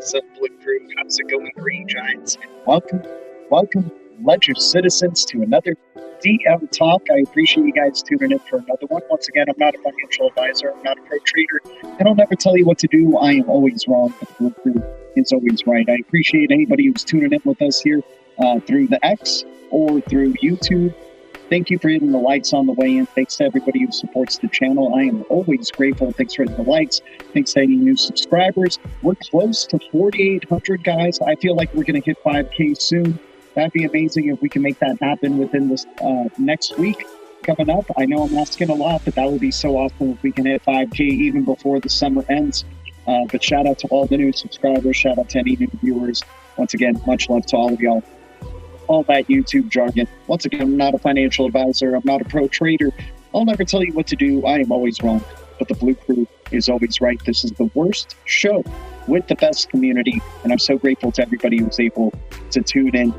What's up, Blue Crew? How's it going, Green Giants? Welcome, ledger citizens, to another DL Talk. I appreciate you guys tuning in for another one. Once again, I'm not a financial advisor, I'm not a pro trader, and I'll never tell you what to do. I am always wrong, but Blue Crew is always right. I appreciate anybody who's tuning in with us here through the X or through YouTube. Thank you for hitting the likes on the way in. Thanks to everybody who supports the channel. I am always grateful. Thanks for hitting the likes. Thanks to any new subscribers. We're close to 4,800, guys. I feel like we're going to hit 5K soon. That'd be amazing if we can make that happen within this next week coming up. I know I'm asking a lot, but that would be so awesome if we can hit 5K even before the summer ends. But shout out to all the new subscribers. Shout out to any new viewers. Once again, much love to all of y'all. All that YouTube jargon. Once again, I'm not a financial advisor. I'm not a pro trader. I'll never tell you what to do. I am always wrong, but the Blue Crew is always right. This is the worst show with the best community, and I'm so grateful to everybody who's able to tune in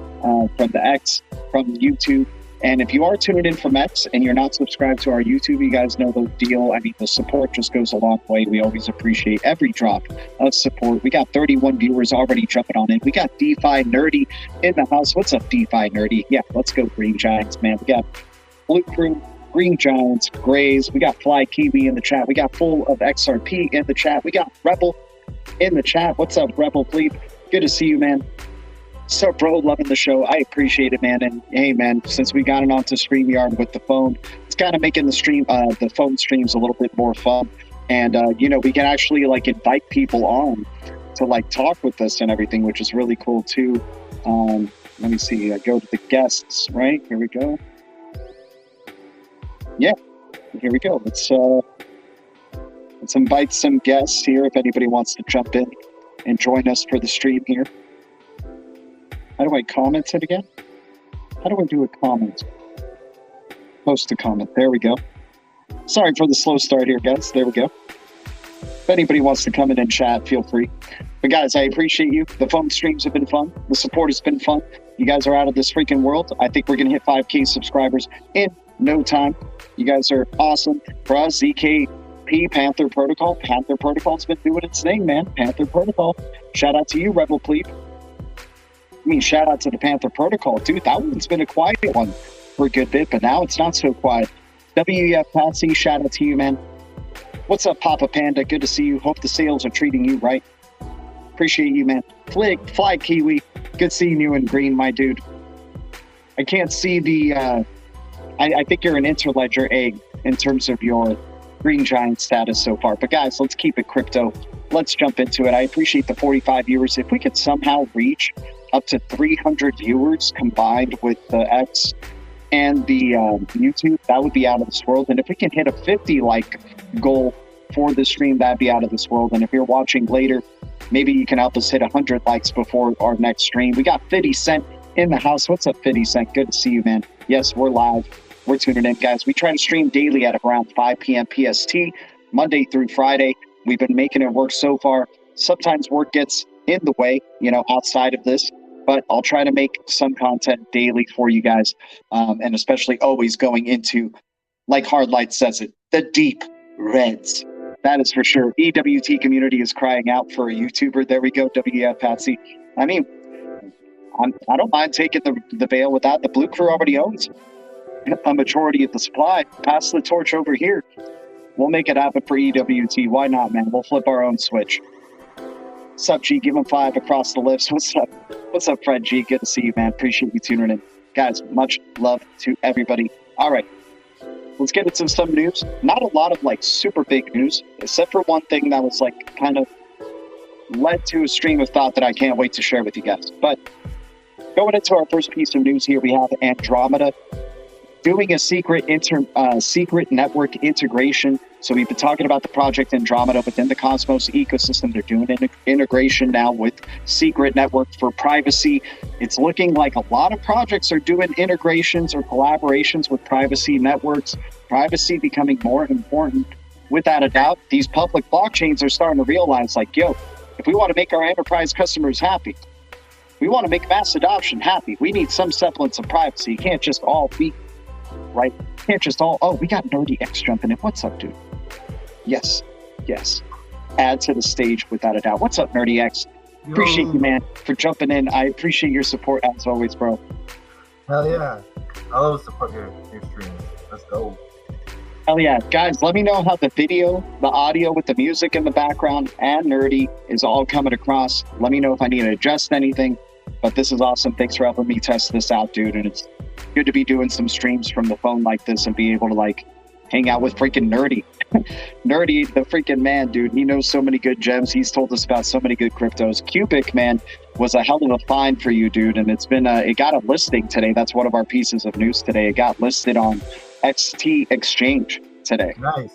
from the X, from YouTube. And if you are tuning in from X and you're not subscribed to our YouTube, you guys know the deal. I mean, the support just goes a long way. We always appreciate every drop of support. We got 31 viewers already jumping on in. We got DeFi Nerdy in the house. What's up, DeFi Nerdy? Yeah, let's go Green Giants, man. We got Blue Crew, Green Giants, Grays. We got Fly Kiwi in the chat. We got Full of XRP in the chat. We got Rebel in the chat. What's up, Rebel Fleet? Good to see you, man. So, bro, loving the show. I appreciate it, man. And hey, man, since we got it onto StreamYard with the phone, it's kind of making the phone streams a little bit more fun. And you know, we can actually like invite people on to like talk with us and everything, which is really cool too. Let me see. I go to the guests, right? Here we go. Yeah, here we go. Let's invite some guests here if anybody wants to jump in and join us for the stream here. How do I comment it again? How do I do a comment? Post a comment. There we go. Sorry for the slow start here, guys. There we go. If anybody wants to come in and chat, feel free. But guys, I appreciate you. The phone streams have been fun. The support has been fun. You guys are out of this freaking world. I think we're going to hit 5K subscribers in no time. You guys are awesome. For us, ZKP, Panther Protocol. Panther Protocol's been doing its thing, man. Panther Protocol. Shout out to you, Rebel Pleep. I mean, shout out to the Panther Protocol, dude. That one's been a quiet one for a good bit, but now it's not so quiet. WEF Patsy, shout out to you, man. What's up, Papa Panda? Good to see you. Hope the sales are treating you right. Appreciate you, man. Fly Kiwi, good seeing you in green, my dude. I can't see the, I think you're an Interledger egg in terms of your Green Giant status so far. But guys, let's keep it crypto. Let's jump into it. I appreciate the 45 viewers. If we could somehow reach up to 300 viewers combined with the X and the YouTube, that would be out of this world. And if we can hit a 50 like goal for the stream, that'd be out of this world. And if you're watching later, maybe you can help us hit 100 likes before our next stream. We got 50 Cent in the house. What's up, 50 Cent? Good to see you, man. Yes, we're live. We're tuning in, guys. We try to stream daily at around 5 p.m. PST, Monday through Friday. We've been making it work so far. Sometimes work gets in the way, you know, outside of this, but I'll try to make some content daily for you guys, and especially always going into, like Hardlight says it, the deep reds. That is for sure. EWT community is crying out for a YouTuber. There we go, WF Patsy. I mean, I don't mind taking the veil with that. The Blue Crew already owns a majority of the supply. Pass the torch over here. We'll make it happen for EWT. Why not, man? We'll flip our own switch. What's up, G? Give him 5 across the lips. What's up? What's up, Fred G? Good to see you, man. Appreciate you tuning in. Guys, much love to everybody. All right. Let's get into some news. Not a lot of, like, super big news, except for one thing that was, like, kind of led to a stream of thought that I can't wait to share with you guys. But going into our first piece of news here, we have Andromeda doing a secret network integration. So we've been talking about the project Andromeda within the Cosmos ecosystem. They're doing an integration now with secret network for privacy. It's looking like a lot of projects are doing integrations or collaborations with privacy networks. Privacy becoming more important. Without a doubt, these public blockchains are starting to realize, like, yo, if we want to make our enterprise customers happy, we want to make mass adoption happy, we need some semblance of privacy. You can't just all be right. Can't just all, oh, we got Nerdy X jumping in. What's up, dude? Yes. Add to the stage without a doubt. What's up, Nerdy X? Appreciate Yo, you, man, for jumping in. I appreciate your support as always, bro. hell yeah. I love support your streams. Let's go. Hell yeah. Guys, let me know how the video, the audio with the music in the background and nerdy is all coming across. Let me know if I need to adjust anything. But this is awesome. Thanks for helping me test this out, dude. And it's good to be doing some streams from the phone like this and be able to like hang out with freaking Nerdy. Nerdy, the freaking man, dude. He knows so many good gems. He's told us about so many good cryptos. Cubic, man, was a hell of a find for you, dude. And it's been, it got a listing today. That's one of our pieces of news today. It got listed on XT Exchange today. Nice.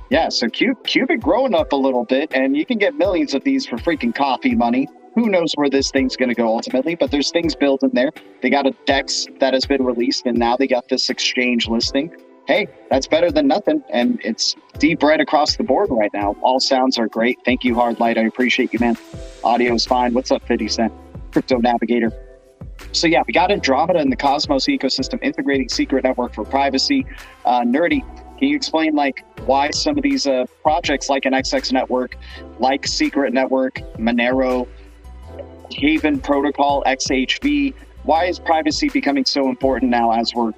Yeah, so Cubic growing up a little bit, and you can get millions of these for freaking coffee money. Who knows where this thing's going to go ultimately, but there's things built in there. They got a DEX that has been released, and now they got this exchange listing. Hey, that's better than nothing, and it's deep red across the board right now. All sounds are great. Thank you, Hardlight. I appreciate you, man. Audio's fine. What's up, 50 Cent? Crypto Navigator. So yeah, we got Andromeda in the Cosmos ecosystem, integrating secret network for privacy. Nerdy, can you explain like why some of these projects like an XX network, like Secret Network, Monero, Haven Protocol, XHV, why is privacy becoming so important now as we're,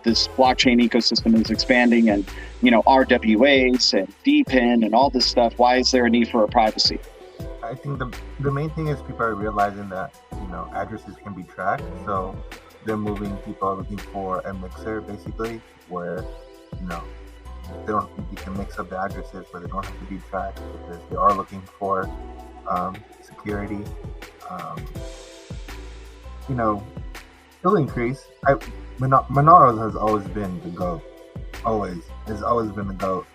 this blockchain ecosystem is expanding and, RWAs and DPIN and all this stuff? Why is there a need for a privacy? I think the main thing is people are realizing that, addresses can be tracked. So they're moving, people are looking for a mixer basically where, you can mix up the addresses where they don't have to be tracked because they are looking for security. It'll increase. Monero has always been the GOAT. Has always been the GOAT.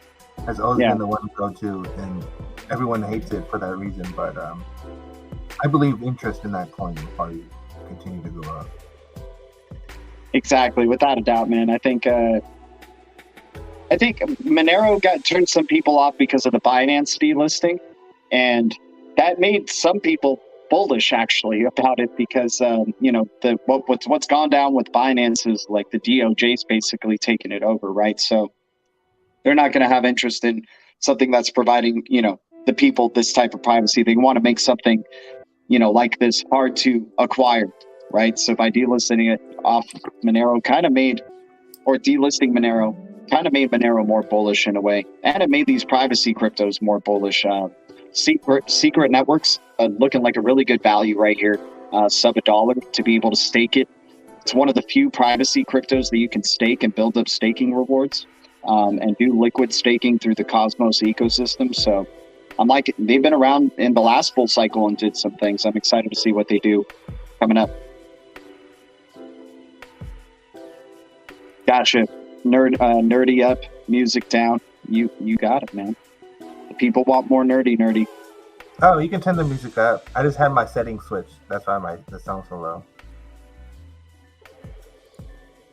Has always been the one to go to, and everyone hates it for that reason. But I believe interest in that coin will probably continue to go up. Exactly, without a doubt, man. I think Monero turned some people off because of the Binance delisting, and that made some people bullish actually about it because what's gone down with Binance is like the DOJ's basically taking it over, right? So they're not going to have interest in something that's providing the people this type of privacy. They want to make something like this hard to acquire, right? So by delisting it off Monero delisting Monero kind of made Monero more bullish in a way, and it made these privacy cryptos more bullish. Secret networks looking like a really good value right here, sub $1 to be able to stake it. It's one of the few privacy cryptos that you can stake and build up staking rewards and do liquid staking through the Cosmos ecosystem. So they've been around in the last bull cycle and did some things. I'm excited to see what they do coming up. Gotcha. Nerdy up, music down. You got it, man. The people want more nerdy. Oh, you can turn the music up. I just had my settings switched. That's why the sound's so low.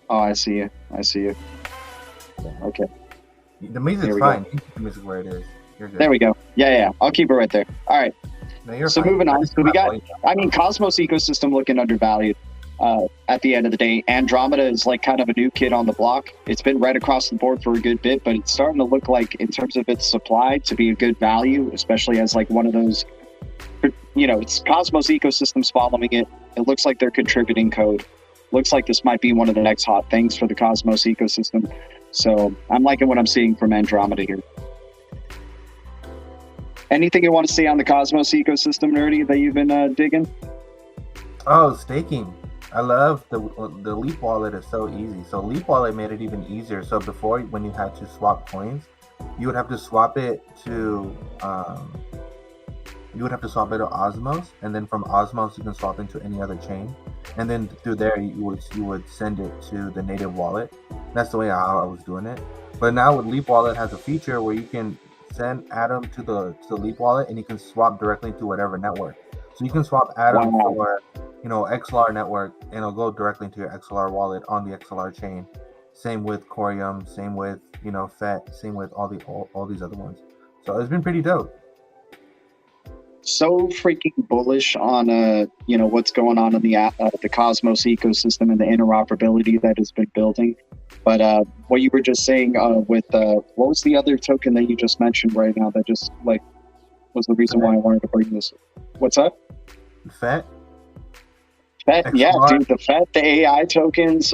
Oh, I see you. Okay. The music's fine. You can keep the music where it is. You're good. There we go. Yeah. I'll keep it right there. All right. No, you're so fine. Moving on. So we got, Cosmos ecosystem looking undervalued. At the end of the day, Andromeda is like kind of a new kid on the block. It's been right across the board for a good bit, but it's starting to look like in terms of its supply to be a good value, especially as like one of those, it's Cosmos ecosystems following it. It looks like they're contributing code. Looks like this might be one of the next hot things for the Cosmos ecosystem. So I'm liking what I'm seeing from Andromeda here. Anything you want to see on the Cosmos ecosystem, Nerdy, that you've been digging? Oh, staking. I love the Leap Wallet is so easy. So Leap Wallet made it even easier. So before, when you had to swap coins, you would have to swap it to Osmos, and then from Osmos you can swap into any other chain, and then through there you would send it to the native wallet. That's the way I was doing it. But now with Leap Wallet has a feature where you can send Atom to the Leap Wallet, and you can swap directly to whatever network. So you can swap Atom for XLR network, and it'll go directly into your XLR wallet on the XLR chain. Same with COREUM, same with FET, same with all these other ones. So it's been pretty dope. So freaking bullish on what's going on in the Cosmos ecosystem and the interoperability that has been building. But what you were just saying with what was the other token that you just mentioned right now that just like was the reason why I wanted to bring this. What's up? FET. FET, yeah, XBAR. dude, the FET, the AI tokens.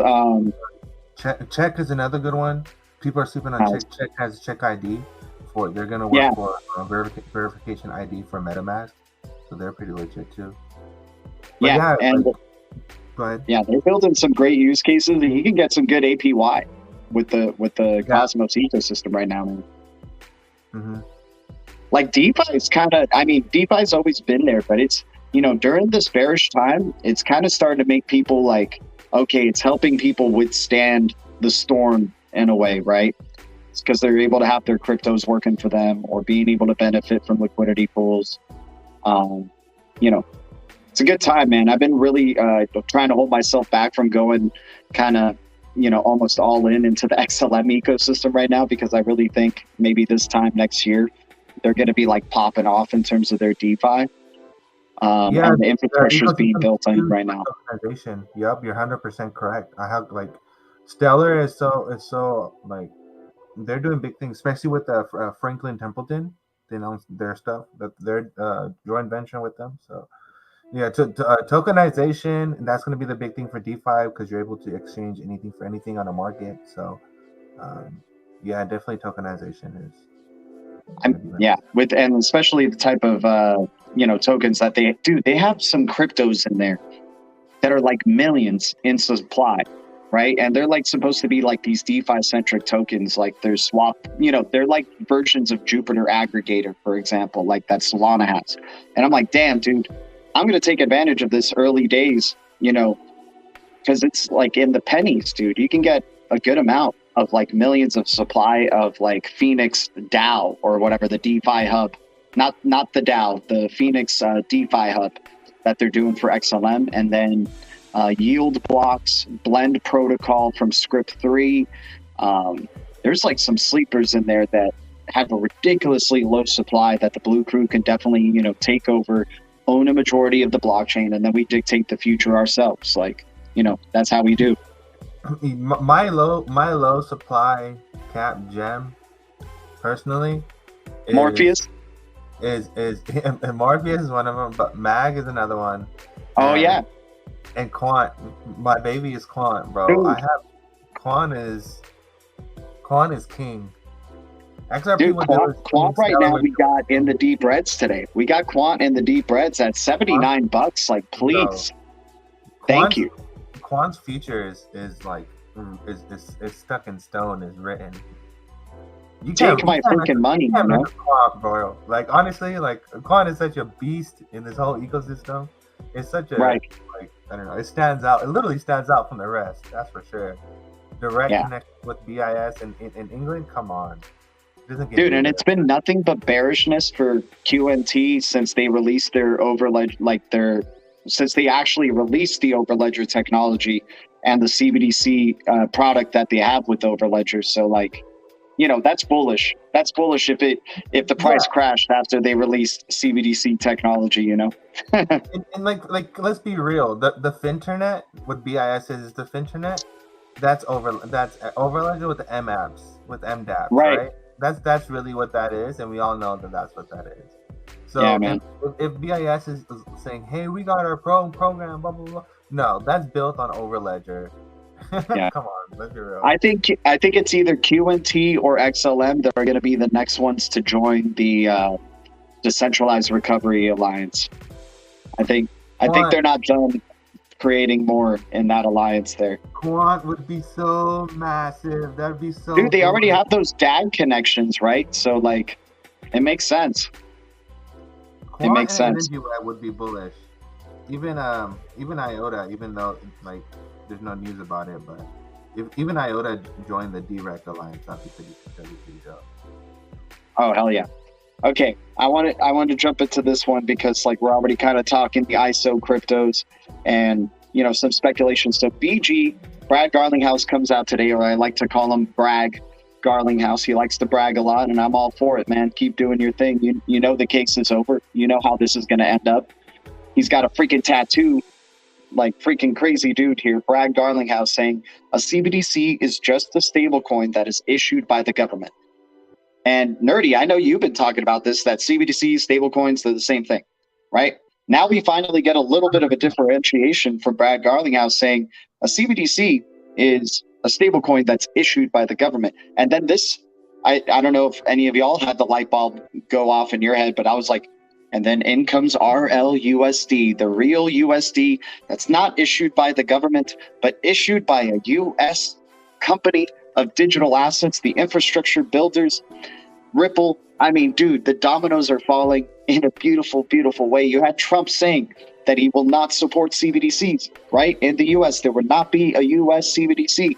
Check is another good one. People are sleeping on Nice. Check has Check ID. They're gonna work Yeah. for verification ID for MetaMask, so they're pretty legit too. But Yeah, and go ahead. yeah, they're building some great use cases, and you can get some good APY with the Cosmos ecosystem right now, man. Mm-hmm. Like DeFi is kind of, I mean, DeFi's always been there, but it's, you know, during this bearish time, it's kind of starting to make people like, okay, it's helping people withstand the storm in a way, right? It's because they're able to have their cryptos working for them or being able to benefit from liquidity pools. You know, it's a good time, man. I've been really trying to hold myself back from going kind of, you know, almost all into the XLM ecosystem right now, because I really think maybe this time next year, they're going to be like popping off in terms of their DeFi. And the infrastructure is being built on right now. Tokenization. Yep, you're 100% correct. I have like Stellar is so like they're doing big things, especially with Franklin Templeton. They announced their stuff that they're joint venture with them. So yeah, tokenization, and that's going to be the big thing for DeFi because you're able to exchange anything for anything on the market. So yeah, definitely tokenization is. And especially the type of you know, tokens that they do. They have some cryptos in there that are like millions in supply, right? And they're like supposed to be like these DeFi centric tokens. Like there's swap, you know, they're like versions of Jupiter Aggregator, for example, like that Solana has. And I'm like, damn, dude, I'm going to take advantage of this early days, you know, because it's like in the pennies, dude. You can get a good amount of like millions of supply of like Phoenix DAO or whatever, the DeFi hub, not the DAO, the Phoenix DeFi hub that they're doing for XLM, and then yield blocks, blend protocol from Script 3. There's like some sleepers in there that have a ridiculously low supply that the Blue Crew can definitely, you know, take over, own a majority of the blockchain, and then we dictate the future ourselves. Like, you know, that's how we do. My low supply cap gem, personally, Morpheus is Morpheus is one of them, but Mag is another one. Oh yeah, and Quant. My baby is Quant, bro. Dude. I have Quant is king. XRP, dude, Quant right now we got in the deep reds today. We got Quant in the deep reds at $79. Like, please, thank you. Quant's future is like is stuck in stone, is written. You take my freaking money, you know? Quant, bro. Like honestly, like Quant is such a beast in this whole ecosystem. It's such a like I don't know. It stands out. It literally stands out from the rest. That's for sure. Direct connection with BIS in England. Come on, dude. And it's been nothing but bearishness for QNT since they released their overledger, since they actually released the overledger technology and the CBDC product that they have with overledger. So like, you know, that's bullish. That's bullish if the price crashed after they released CBDC technology, you know. and like let's be real. The Finternet, what BIS is the Finternet. That's overledger with the MApps, with MDApps, right? That's really what that is, and we all know that that's what that is. So yeah, man. If BIS is saying, "Hey, we got our program," blah blah blah, no, that's built on overledger. Yeah. Come on, let's be real. I think it's either QNT or XLM that are going to be the next ones to join the Decentralized Recovery Alliance. I think they're not done creating more in that alliance there. Quant would be so massive. That'd be so. Dude, they already have those DAG connections, right? So like, it makes sense. Quant it makes sense. Would be bullish. Even IOTA, even though like there's no news about it, but if even IOTA joined the direct alliance, that'd be pretty dope. Oh hell yeah. Okay, I wanted to jump into this one because like we're already kind of talking the ISO cryptos and, you know, some speculation. So BG, Brad Garlinghouse, comes out today, or I like to call him Bragg Garlinghouse. He likes to brag a lot, and I'm all for it, man. Keep doing your thing. You know the case is over. You know how this is going to end up. He's got a freaking tattoo, like freaking crazy dude here, Brad Garlinghouse, saying a CBDC is just a stable coin that is issued by the government. And Nerdy, I know you've been talking about this, that CBDC, stablecoins, they're the same thing, right? Now we finally get a little bit of a differentiation from Brad Garlinghouse saying a CBDC is a stablecoin that's issued by the government. And then this, I don't know if any of y'all had the light bulb go off in your head, but I was like, and then in comes RLUSD, the real USD that's not issued by the government, but issued by a US company of digital assets, the infrastructure builders, Ripple. I mean, dude, the dominoes are falling in a beautiful, beautiful way. You had Trump saying that he will not support CBDCs, right? In the US, there would not be a US CBDC.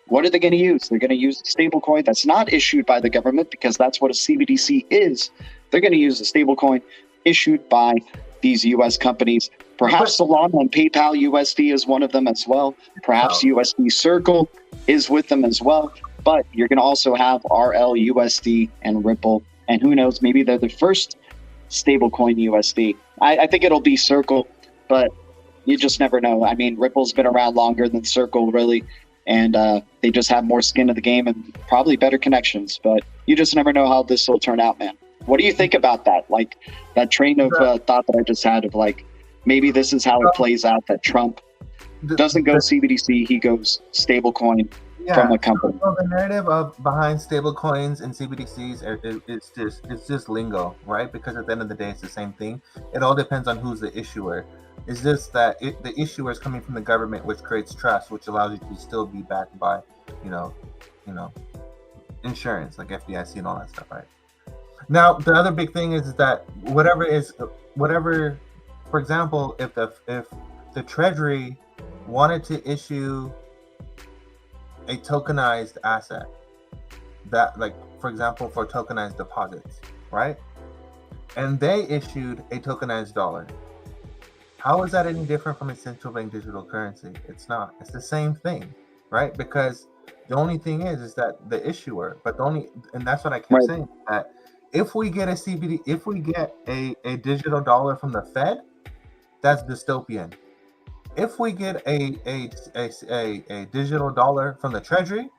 What are they going to use? They're going to use a stablecoin that's not issued by the government, because that's what a CBDC is. They're going to use a stablecoin issued by these US companies. Perhaps Solana and PayPal USD is one of them as well. Perhaps USD Circle is with them as well. But you're going to also have RLUSD and Ripple. And who knows, maybe they're the first stablecoin USD. I think it'll be Circle, but you just never know. I mean, Ripple's been around longer than Circle, really. And they just have more skin in the game and probably better connections. But you just never know how this will turn out, man. What do you think about that? Like that train of thought that I just had of like, maybe this is how it plays out, that Trump doesn't go CBDC, he goes stablecoin from a company. So the narrative behind stablecoins and CBDCs, it's just lingo, right? Because at the end of the day, it's the same thing. It all depends on who's the issuer. It's just that the issuer is coming from the government, which creates trust, which allows you to still be backed by, insurance like FDIC and all that stuff, right? Now, the other big thing is that whatever, for example, if the Treasury wanted to issue a tokenized asset, that, like, for example, for tokenized deposits, right? And they issued a tokenized dollar. How is that any different from a central bank digital currency? It's not. It's the same thing, right? Because the only thing is that the issuer, and that's what I kept saying, that if we get a digital dollar from the Fed, that's dystopian. If we get a digital dollar from the Treasury,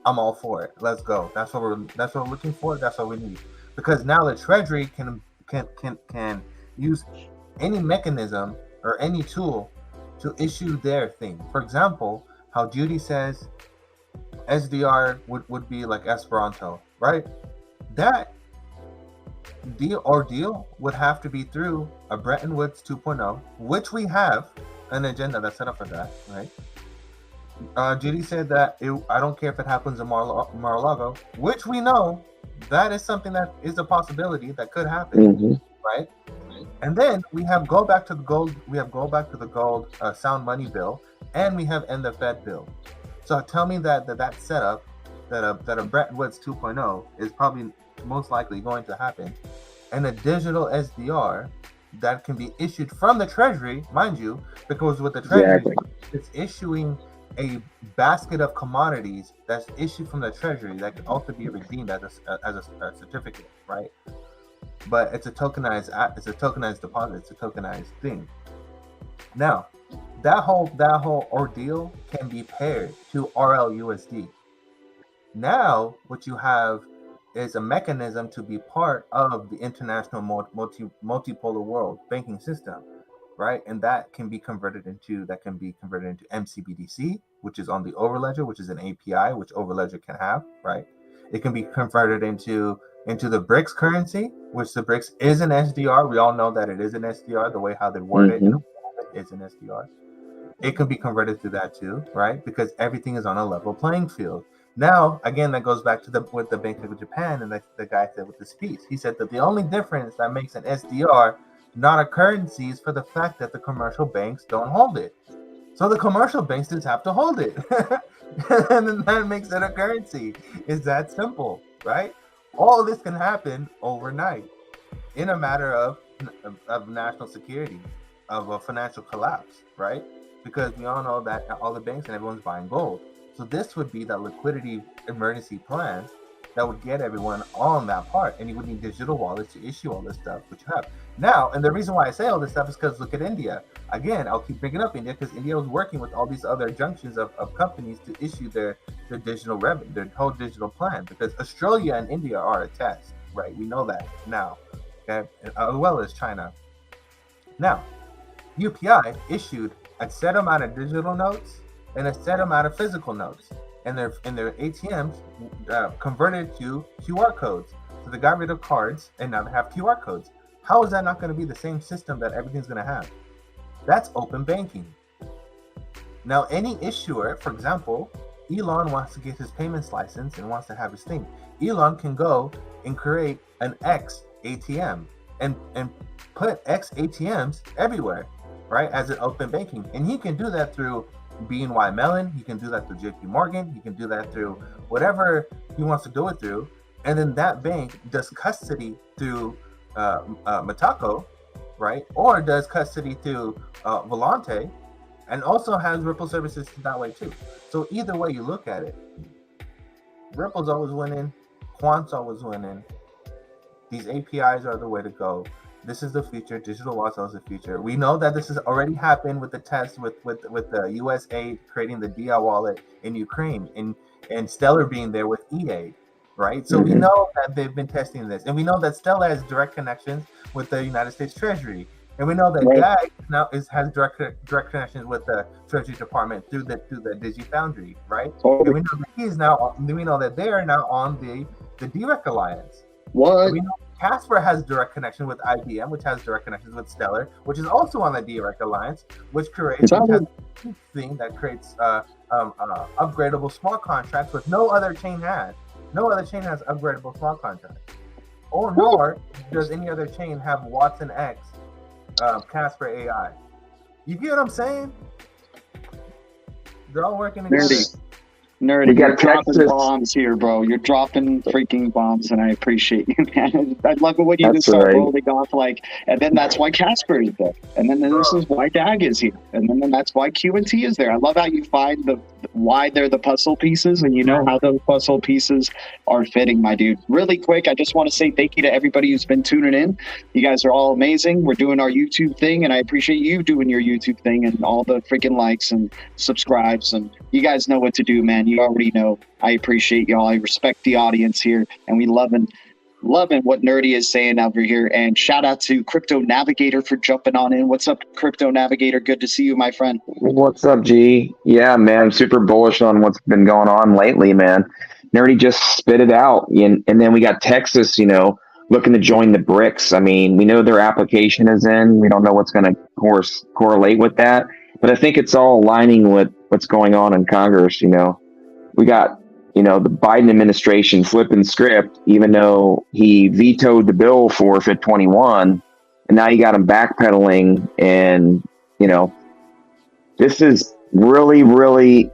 I'm all for it. Let's go. That's what we're looking for. That's what we need. Because now the Treasury can use any mechanism or any tool to issue their thing. For example, how Judy says SDR would be like Esperanto, right? That deal would have to be through a Bretton Woods 2.0, which we have an agenda that's set up for that, right? Judy said that I don't care if it happens in Mar-a-Lago, which we know that is something that is a possibility that could happen, right? And then we have go back to the gold sound money bill, and we have end the Fed bill. So tell me that setup, that a Bretton Woods 2.0 is probably most likely going to happen, and a digital SDR that can be issued from the Treasury, mind you, because with the Treasury, it's issuing a basket of commodities that's issued from the Treasury that can also be redeemed as a certificate, right? But it's a tokenized deposit, it's a tokenized thing. Now, that whole ordeal can be paired to RLUSD. Now, what you have is a mechanism to be part of the international multipolar world banking system, right? And that can be converted into MCBDC, which is on the Overledger, which is an API which Overledger can have, right? It can be converted into the BRICS currency, which the BRICS is an SDR. We all know that it is an SDR. The way how they word it is an SDR. It can be converted to that too, right? Because everything is on a level playing field. Now, again, that goes back to what the Bank of Japan and the guy said with the speech. He said that the only difference that makes an SDR not a currency is for the fact that the commercial banks don't hold it. So the commercial banks just have to hold it. And then that makes it a currency. It's that simple, right? All of this can happen overnight in a matter of national security, of a financial collapse, right? Because we all know that all the banks and everyone's buying gold. So this would be that liquidity emergency plan that would get everyone on that part. And you would need digital wallets to issue all this stuff, which you have now. And the reason why I say all this stuff is because look at India. Again, I'll keep bringing up India because India was working with all these other junctions of companies to issue their digital revenue, their whole digital plan, because Australia and India are a test, right? We know that now, okay, as well as China. Now, UPI issued a set amount of digital notes and a set amount of physical notes, and their ATMs converted to QR codes. So they got rid of cards and now they have QR codes. How is that not going to be the same system that everything's going to have? That's open banking. Now, any issuer, for example, Elon wants to get his payments license and wants to have his thing. Elon can go and create an X ATM and put X ATMs everywhere, right, as an open banking. And he can do that through BNY Mellon, he can do that through JP Morgan, he can do that through whatever he wants to do it through. And then that bank does custody through Mataco, right? Or does custody through Volante, and also has Ripple services that way too. So either way you look at it, Ripple's always winning, Quant's always winning. These APIs are the way to go. This is the future. Digital wallets is the future. We know that this has already happened with the test with the USA creating the DIA wallet in Ukraine and Stellar being there with EA, right? So we know that they've been testing this, and we know that Stellar has direct connections with the United States Treasury, and we know that DAG now has direct connections with the Treasury Department through the DigiFoundry, right? And we know that they are now on the DREC Alliance. What? We know Casper has direct connection with IBM, which has direct connections with Stellar, which is also on the DREC Alliance, which has a thing that creates upgradable smart contracts, which no other chain has. No other chain has upgradable smart contracts. Nor does any other chain have Watson X, Casper AI. You get what I'm saying? They're all working together. Nerdy, you're dropping bombs here, bro. You're dropping freaking bombs, and I appreciate you, man. I love it when you just start rolling off and then that's why Casper is there, and then this is why DAG is here, and then that's why QNT is there. I love how you find why they're the puzzle pieces, and you know how those puzzle pieces are fitting, my dude. Really quick, I just want to say thank you to everybody who's been tuning in. You guys are all amazing. We're doing our YouTube thing, and I appreciate you doing your YouTube thing and all the freaking likes and subscribes, and you guys know what to do, man. You already know. I appreciate y'all. I respect the audience here, and we loving what Nerdy is saying over here. And shout out to Crypto Navigator for jumping on in. What's up, Crypto Navigator? Good to see you, my friend. What's up, G? Yeah, man, I'm super bullish on what's been going on lately, man. Nerdy just spit it out, and then we got Texas, looking to join the BRICS. I mean, we know their application is in. We don't know what's going to correlate with that, but I think it's all aligning with what's going on in Congress. We got, the Biden administration flipping script, even though he vetoed the bill for FIT 21, and now you got him backpedaling. And, this is really, really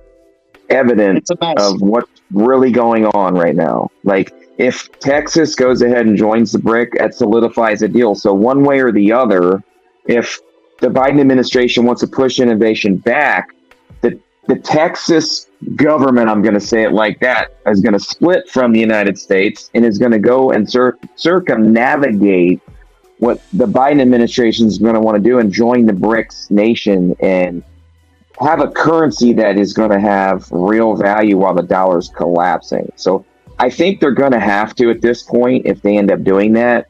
evident of what's really going on right now. Like, if Texas goes ahead and joins the BRIC, that solidifies the deal. So one way or the other, if the Biden administration wants to push innovation back, the Texas government, I'm going to say it like that, is going to split from the United States and is going to go and circumnavigate what the Biden administration is going to want to do and join the BRICS nation and have a currency that is going to have real value while the dollar's collapsing. So I think they're going to have to, at this point, if they end up doing that,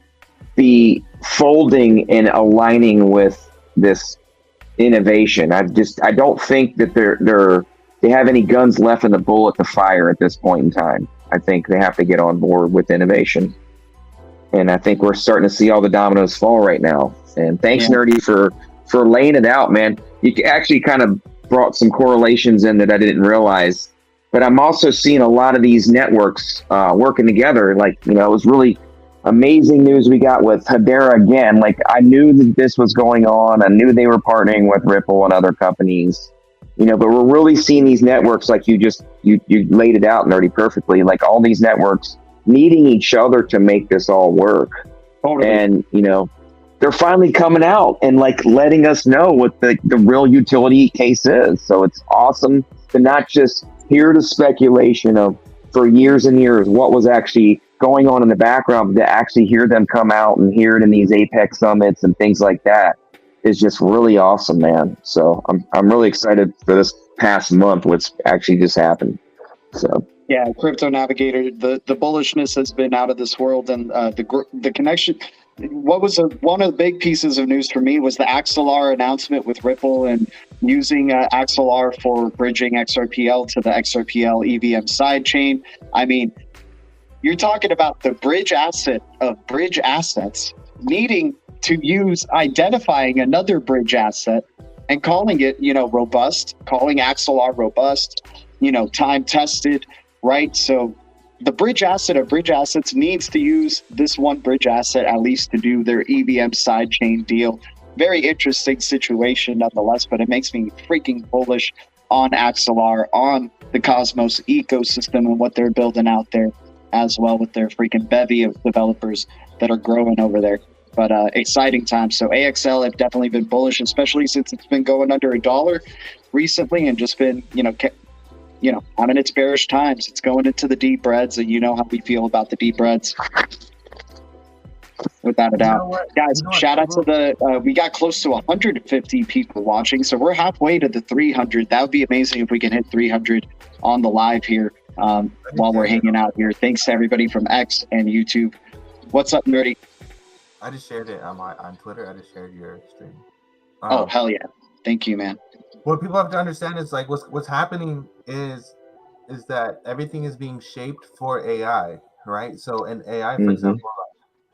be folding and aligning with this innovation. I don't think that they have any guns left in the bullet to fire at this point in time. I think they have to get on board with innovation, and I think we're starting to see all the dominoes fall right now. And thanks, Nerdy, for laying it out, man. You actually kind of brought some correlations in that I didn't realize, but I'm also seeing a lot of these networks working together. It was really amazing news we got with Hedera again. I knew that this was going on. I knew they were partnering with Ripple and other companies, but we're really seeing these networks, like you laid it out, Nerdy, perfectly. All these networks needing each other to make this all work. Totally. And, they're finally coming out and letting us know what the real utility case is. So it's awesome to not just hear the speculation of for years and years what was actually going on in the background, to actually hear them come out and hear it in these Apex summits and things like that is just really awesome, man. So I'm really excited for this past month, what's actually just happened. So yeah, Crypto Navigator, the bullishness has been out of this world, and the connection. What was one of the big pieces of news for me was the XLR announcement with Ripple and using XLR for bridging XRPL to the XRPL EVM sidechain. I mean, you're talking about the bridge asset of bridge assets needing to use identifying another bridge asset and calling it, robust, calling XLR robust, time tested, right? So the bridge asset of bridge assets needs to use this one bridge asset at least to do their EVM sidechain deal. Very interesting situation nonetheless, but it makes me freaking bullish on XLR, on the Cosmos ecosystem and what they're building out there as well with their freaking bevy of developers that are growing over there. But exciting times. So AXL have definitely been bullish, especially since it's been going under $1 recently and just been, having its bearish times. It's going into the deep reds, and you know how we feel about the deep reds. Without a doubt. Guys, shout out to we got close to 150 people watching, so we're halfway to the 300. That would be amazing if we can hit 300 on the live here while we're hanging out here. Thanks to everybody from X and YouTube. What's up, Nerdy? I just shared it on Twitter. I just shared your stream. Oh, hell yeah. Thank you, man. What people have to understand is like what's happening is that everything is being shaped for AI, right? So in AI, for example,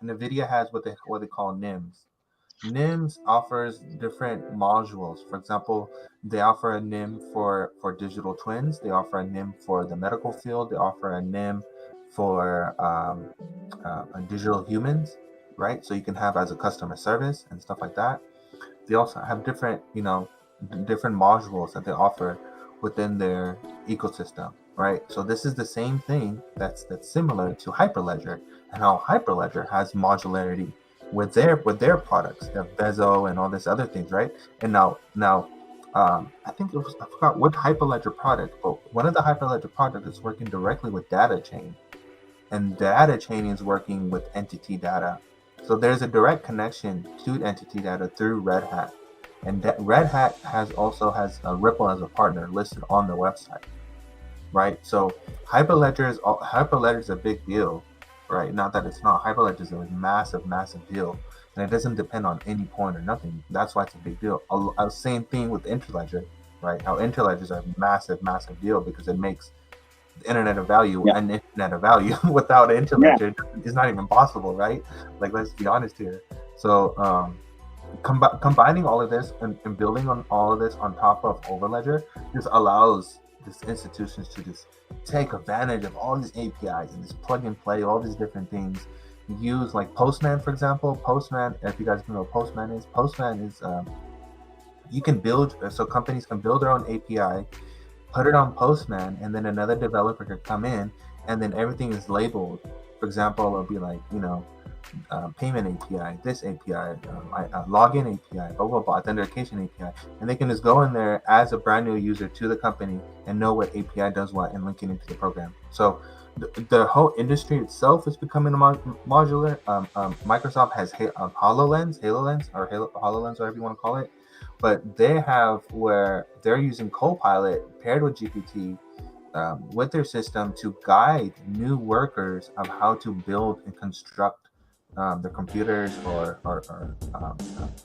NVIDIA has what they call NIMs. NIMs offers different modules. For example, they offer a NIM for digital twins. They offer a NIM for the medical field. They offer a NIM for digital humans, right? So you can have as a customer service and stuff like that. They also have different modules that they offer within their ecosystem, right? So this is the same thing that's similar to Hyperledger, and how Hyperledger has modularity with their products, their VELO and all this other things, right? And now I think I forgot what Hyperledger product, but one of the Hyperledger products is working directly with data chain, and data chain is working with entity data. So there's a direct connection to entity data through Red Hat. And Red Hat also has Ripple as a partner listed on the website, right? So Hyperledger is a big deal, right? Not that it's not. Hyperledger is a massive deal, and it doesn't depend on any point or nothing. That's why it's a big deal. Same thing with Interledger, right? How Interledger is a massive deal because it makes the Internet of Value and Internet of Value without Interledger is not even possible, right? Like, let's be honest here. So combining all of this and building on all of this on top of Overledger just allows these institutions to just take advantage of all these APIs and just plug and play all these different things. Use like Postman, for example. Postman, if you guys know what Postman is you can build, so companies can build their own API, put it on Postman, and then another developer could come in, and then everything is labeled. For example, it'll be like, payment API, this API, login API, blah, blah, blah, authentication API. And they can just go in there as a brand new user to the company and know what API does what and link it into the program. So the whole industry itself is becoming modular. Microsoft has HoloLens, whatever you want to call it. But they have where they're using Copilot paired with GPT with their system to guide new workers of how to build and construct their computers or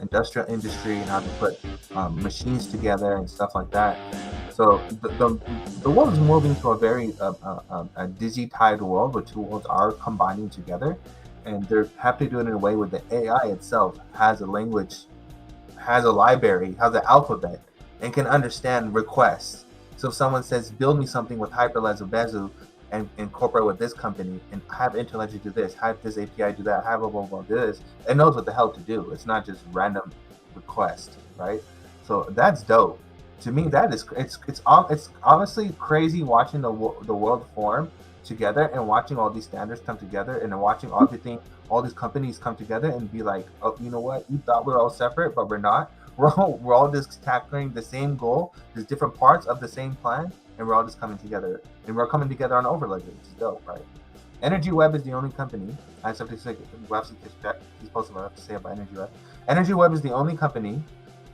industrial industry, and how to put machines together and stuff like that. So the world is moving to a very a dizzy tide world where two worlds are combining together, and they have to do it in a way where the AI itself has a language, has a library, has an alphabet, and can understand requests. So if someone says, build me something with Hyperledger Bezu and incorporate with this company and have Interledger do this, have this API do that, have blah, blah, blah, do this, it knows what the hell to do. It's not just random request, right? So that's dope. To me, that is, it's honestly crazy watching the world form together and watching all these standards come together and then watching all these companies come together and be like, oh, you know what? You thought we were all separate, but we're not. We're all just tackling the same goal. There's different parts of the same plan, and we're all just coming together, and we're coming together on Overledger, which is dope, right? Energy Web is the only company. I have something to say. He's posted what I have to say about Energy Web. Energy Web is the only company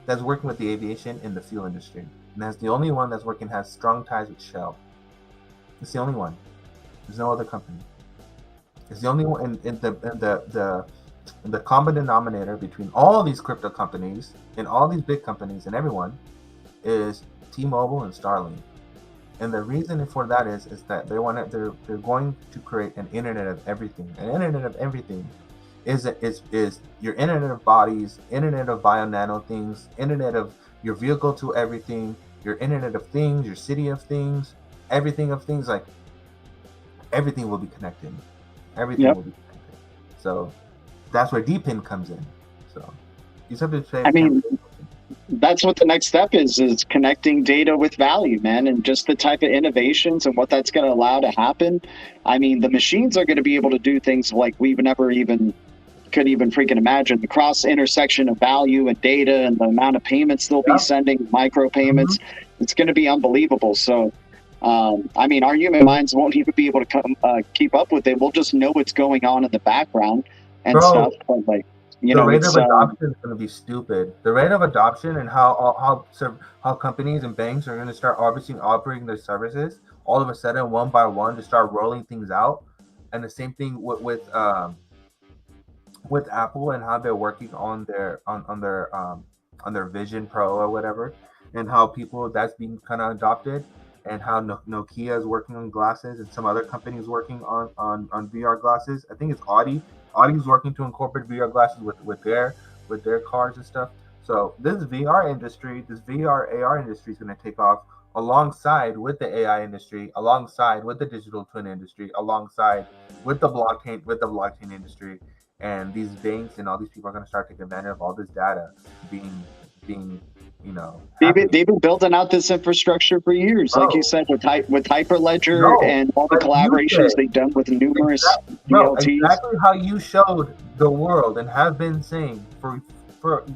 that's working with the aviation in the fuel industry, and that's the only one that's working, has strong ties with Shell. It's the only one. There's no other company. It's the only one in the common denominator between all these crypto companies and all these big companies and everyone is T-Mobile and Starlink. And the reason for that is that they're going to create an internet of everything. An internet of everything is your internet of bodies, internet of bio nano things, internet of your vehicle to everything, your internet of things, your city of things, everything of things. Like everything will be connected. Everything will be connected. So that's where DPIN comes in. So you have to say. I mean, that's what the next step is connecting data with value, man, and just the type of innovations and what that's going to allow to happen. I mean, the machines are going to be able to do things like we've never even could even freaking imagine. The cross intersection of value and data and the amount of payments they'll be sending, micro payments, it's going to be unbelievable. So, I mean, our human minds won't even be able to keep up with it. We'll just know what's going on in the background and stuff. But like, you know, the rate of adoption is going to be stupid. The rate of adoption and how companies and banks are going to start operating their services all of a sudden, one by one, to start rolling things out. And the same thing with Apple and how they're working on their Vision Pro or whatever, and how that's being kind of adopted, and how Nokia is working on glasses, and some other companies working on VR glasses. I think it's Audi's working to incorporate VR glasses with their cars and stuff. So this VR industry, this VR AR industry is going to take off alongside with the AI industry, alongside with the digital twin industry, alongside with the blockchain industry. And these banks and all these people are going to start taking advantage of all this data being they've been building out this infrastructure for years, like you said, with Hyperledger and all the collaborations they've done with numerous DLTs. Exactly how you showed the world and have been saying for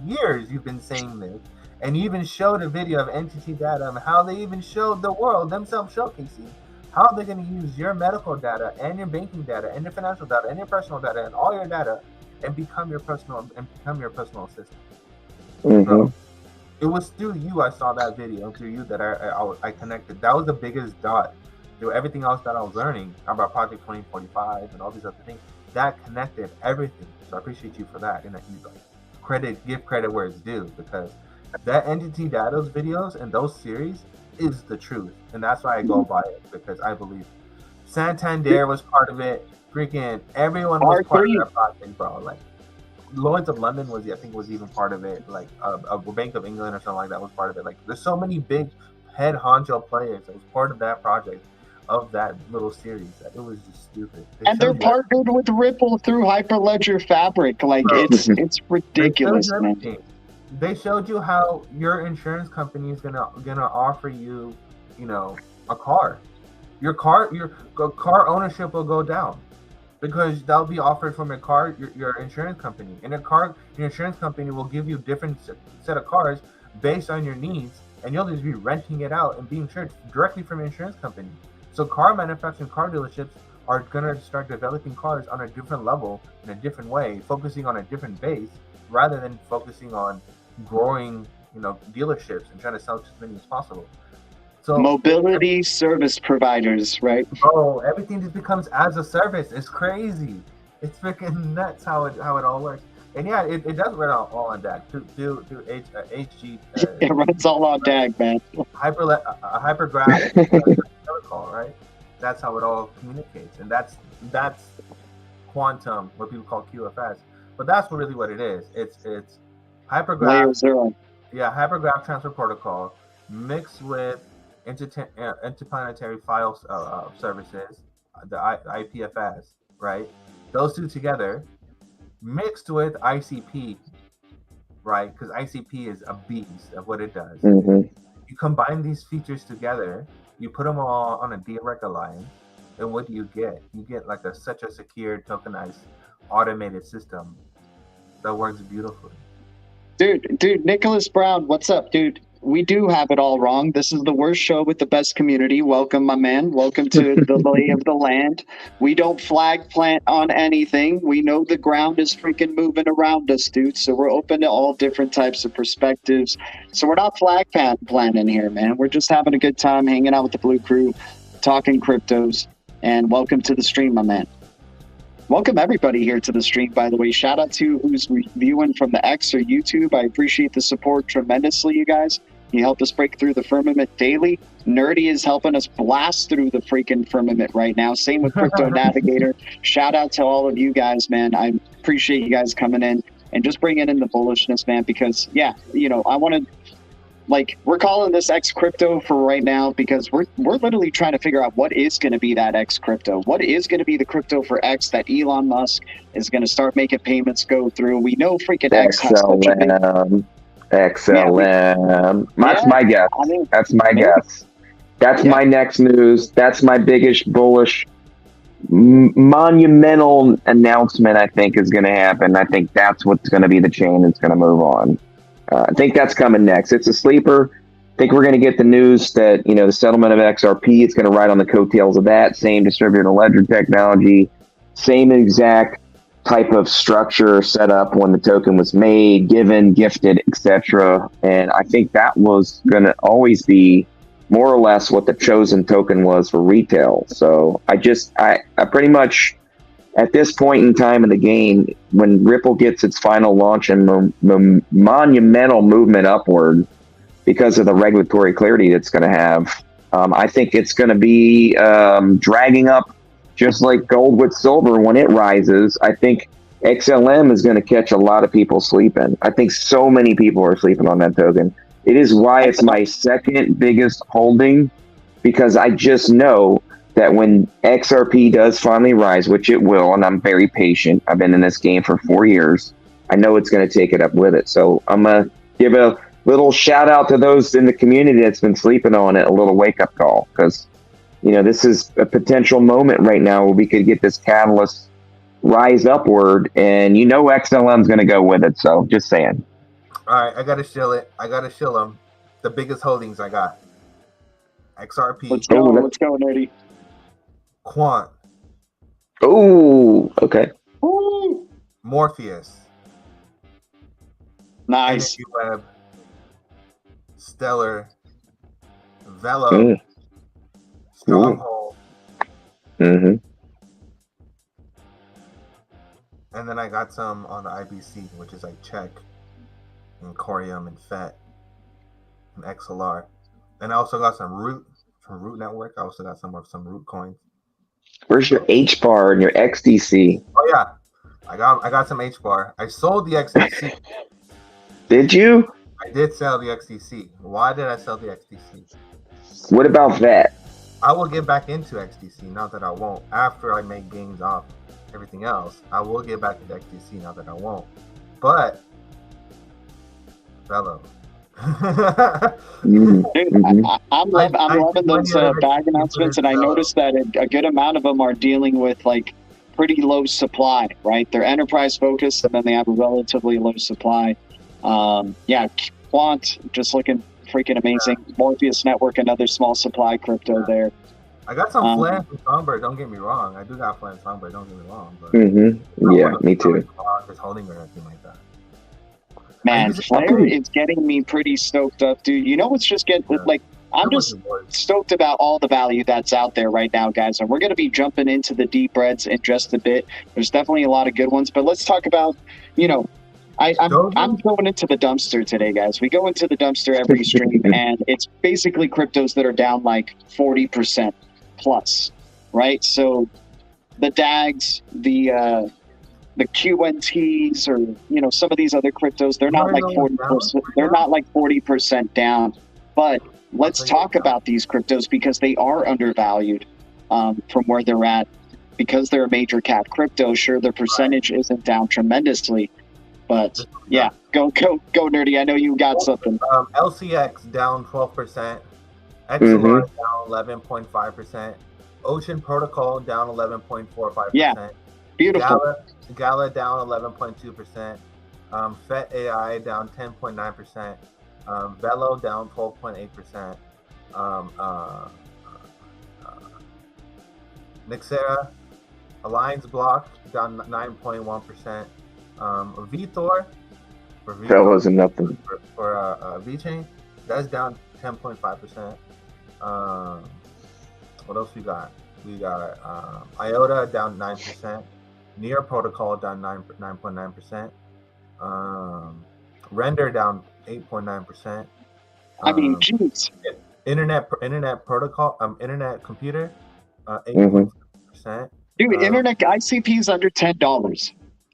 years. You've been saying this, and you even showed a video of entity data and how they even showed the world themselves showcasing how they're going to use your medical data and your banking data and your financial data and your personal data and all your data and become your personal assistant. Mm-hmm. So it was through you I saw that video, through you that I connected. That was the biggest dot through everything else that I was learning about Project 2045 and all these other things. That connected everything. So I appreciate you for that, and that you give credit where it's due, because that entity data videos and those series is the truth, and that's why I go by it, because I believe Santander was part of it. Freaking everyone was part of that project, bro. Like Lloyd's of London was even part of it. Like a Bank of England or something like that was part of it. Like there's so many big head honcho players that was part of that project, of that little series, that it was just stupid. They're partnered with Ripple through Hyperledger Fabric. Like it's ridiculous, man. They showed you how your insurance company is gonna offer you, a car. Your car ownership will go down, because that'll be offered from your insurance company, and your insurance company will give you different set of cars based on your needs, and you'll just be renting it out and being insured directly from your insurance company. So car manufacturing, car dealerships are gonna start developing cars on a different level, in a different way, focusing on a different base, rather than focusing on growing, dealerships and trying to sell as many as possible. So mobility service providers, right? Bro, everything just becomes as a service. It's crazy. It's freaking nuts how it all works. And yeah, it does run all on DAG through HG. It runs all on DAG, man. Hypergraph protocol, right? That's how it all communicates, and that's quantum, what people call QFS. But that's really what it is. It's hypergraph. Layer 0. Yeah, hypergraph transfer protocol mixed with interplanetary file services, the IPFS, right? Those two together, mixed with ICP, right? Because ICP is a beast of what it does. Mm-hmm. You combine these features together, you put them all on a direct line, and what do you get? You get like such a secure, tokenized, automated system that works beautifully. Dude, Nicholas Brown, what's up, dude? we do have it all wrong. This is the worst show with the best community. Welcome, my man. Welcome to the lay of the land. We don't flag plant on anything. We know the ground is freaking moving around us, dude. So we're open to all different types of perspectives. So we're not flag planting here, man. We're just having a good time hanging out with the Blue Crew, talking cryptos. And welcome to the stream, my man. Welcome everybody here to the stream, by the way. Shout out to who's viewing from the X or YouTube. I appreciate the support tremendously, you guys. You help us break through the firmament daily. Nerdy is helping us blast through the freaking firmament right now. Same with Crypto Navigator. Shout out to all of you guys, man. I appreciate you guys coming in and just bringing in the bullishness, man, because, yeah, you know, I want to, like, we're calling this X crypto for right now because we're literally trying to figure out what is going to be that X crypto. What is going to be the crypto for X that Elon Musk is going to start making payments go through? We know freaking X has such a big... XLM. That's my guess. I mean, that's my guess. That's my next news. That's my biggest bullish, monumental announcement I think is going to happen. I think that's what's going to be the chain that's going to move on. I think that's coming next. It's a sleeper. I think we're going to get the news that, you know, the settlement of XRP is going to ride on the coattails of that. Same distributed ledger technology, same exact type of structure set up when the token was made, given, gifted, etc. And I think that was going to always be more or less what the chosen token was for retail. So I pretty much, at this point in time in the game, when Ripple gets its final launch and monumental movement upward because of the regulatory clarity that's going to have, I think it's going to be dragging up just like gold with silver when it rises. I think XLM is going to catch a lot of people sleeping. I think so many people are sleeping on that token. It is why it's my second biggest holding, because I just know that when XRP does finally rise, which it will, and I'm very patient. I've been in this game for 4 years. I know it's going to take it up with it. So I'm going to give a little shout out to those in the community that's been sleeping on it, a little wake up call, because, you know, this is a potential moment right now where we could get this catalyst rise upward, and you know XLM's going to go with it. So just saying. All right, I got to shill it. I got to shill them. The biggest holdings I got. XRP. Let's go, Nerdy. Quant. Oh, okay. Ooh. Morpheus. Nice. Web. Stellar. VELO. Stronghold. Mm-hmm. And then I got some on the IBC, which is like Check and COREUM and FET and XLR. And I also got some Root from Root Network. I also got some Root coins. Where's your HBAR and your XDC? Oh yeah, I got some HBAR. I sold the XDC. Did you? I did sell the XDC. Why did I sell the XDC? What about that? I will get back into XDC, not that I won't. After I make gains off everything else, I will get back into XDC, not that I won't. But VELO. I'm loving those bag announcements, and I noticed that a good amount of them are dealing with like pretty low supply, right? They're enterprise focused, and then they have a relatively low supply. Yeah, Quant just looking freaking amazing. Morpheus Network, another small supply crypto there. I got some Flan from Songbird, don't get me wrong. I do have Flan Songbird, don't get me wrong. But yeah, me too. Just holding or anything like that. Man, Flare is getting me pretty stoked up, dude. You know what's just I'm just stoked about all the value that's out there right now, guys. And we're going to be jumping into the deep reds in just a bit. There's definitely a lot of good ones, but let's talk about, you know, I'm going into the dumpster today, guys. We go into the dumpster every stream, and it's basically cryptos that are down like 40% plus, right? So the DAGs, the QNTs, or you know, some of these other cryptos, they're not like 40%. They're not like 40% down. But let's talk about these cryptos because they are undervalued from where they're at. Because they're a major cap crypto, sure, their percentage isn't down tremendously. But yeah, go Nerdy. I know you got something. LCX down 12%. XLR down 11.5%. Ocean Protocol down 11.45%. Yeah, beautiful. Gala down 11.2%. FET AI down 10.9%. VELO down 12.8%. Nexera Alliance Block down 9.1%. VThor for That wasn't nothing. for VChain, that's down 10.5%. What else we got? We got IOTA down 9%. Near Protocol down 9.9%. Render down 8.9%. I mean, geez. Internet Protocol, Internet Computer, 8.6%. Dude, internet ICP is under $10.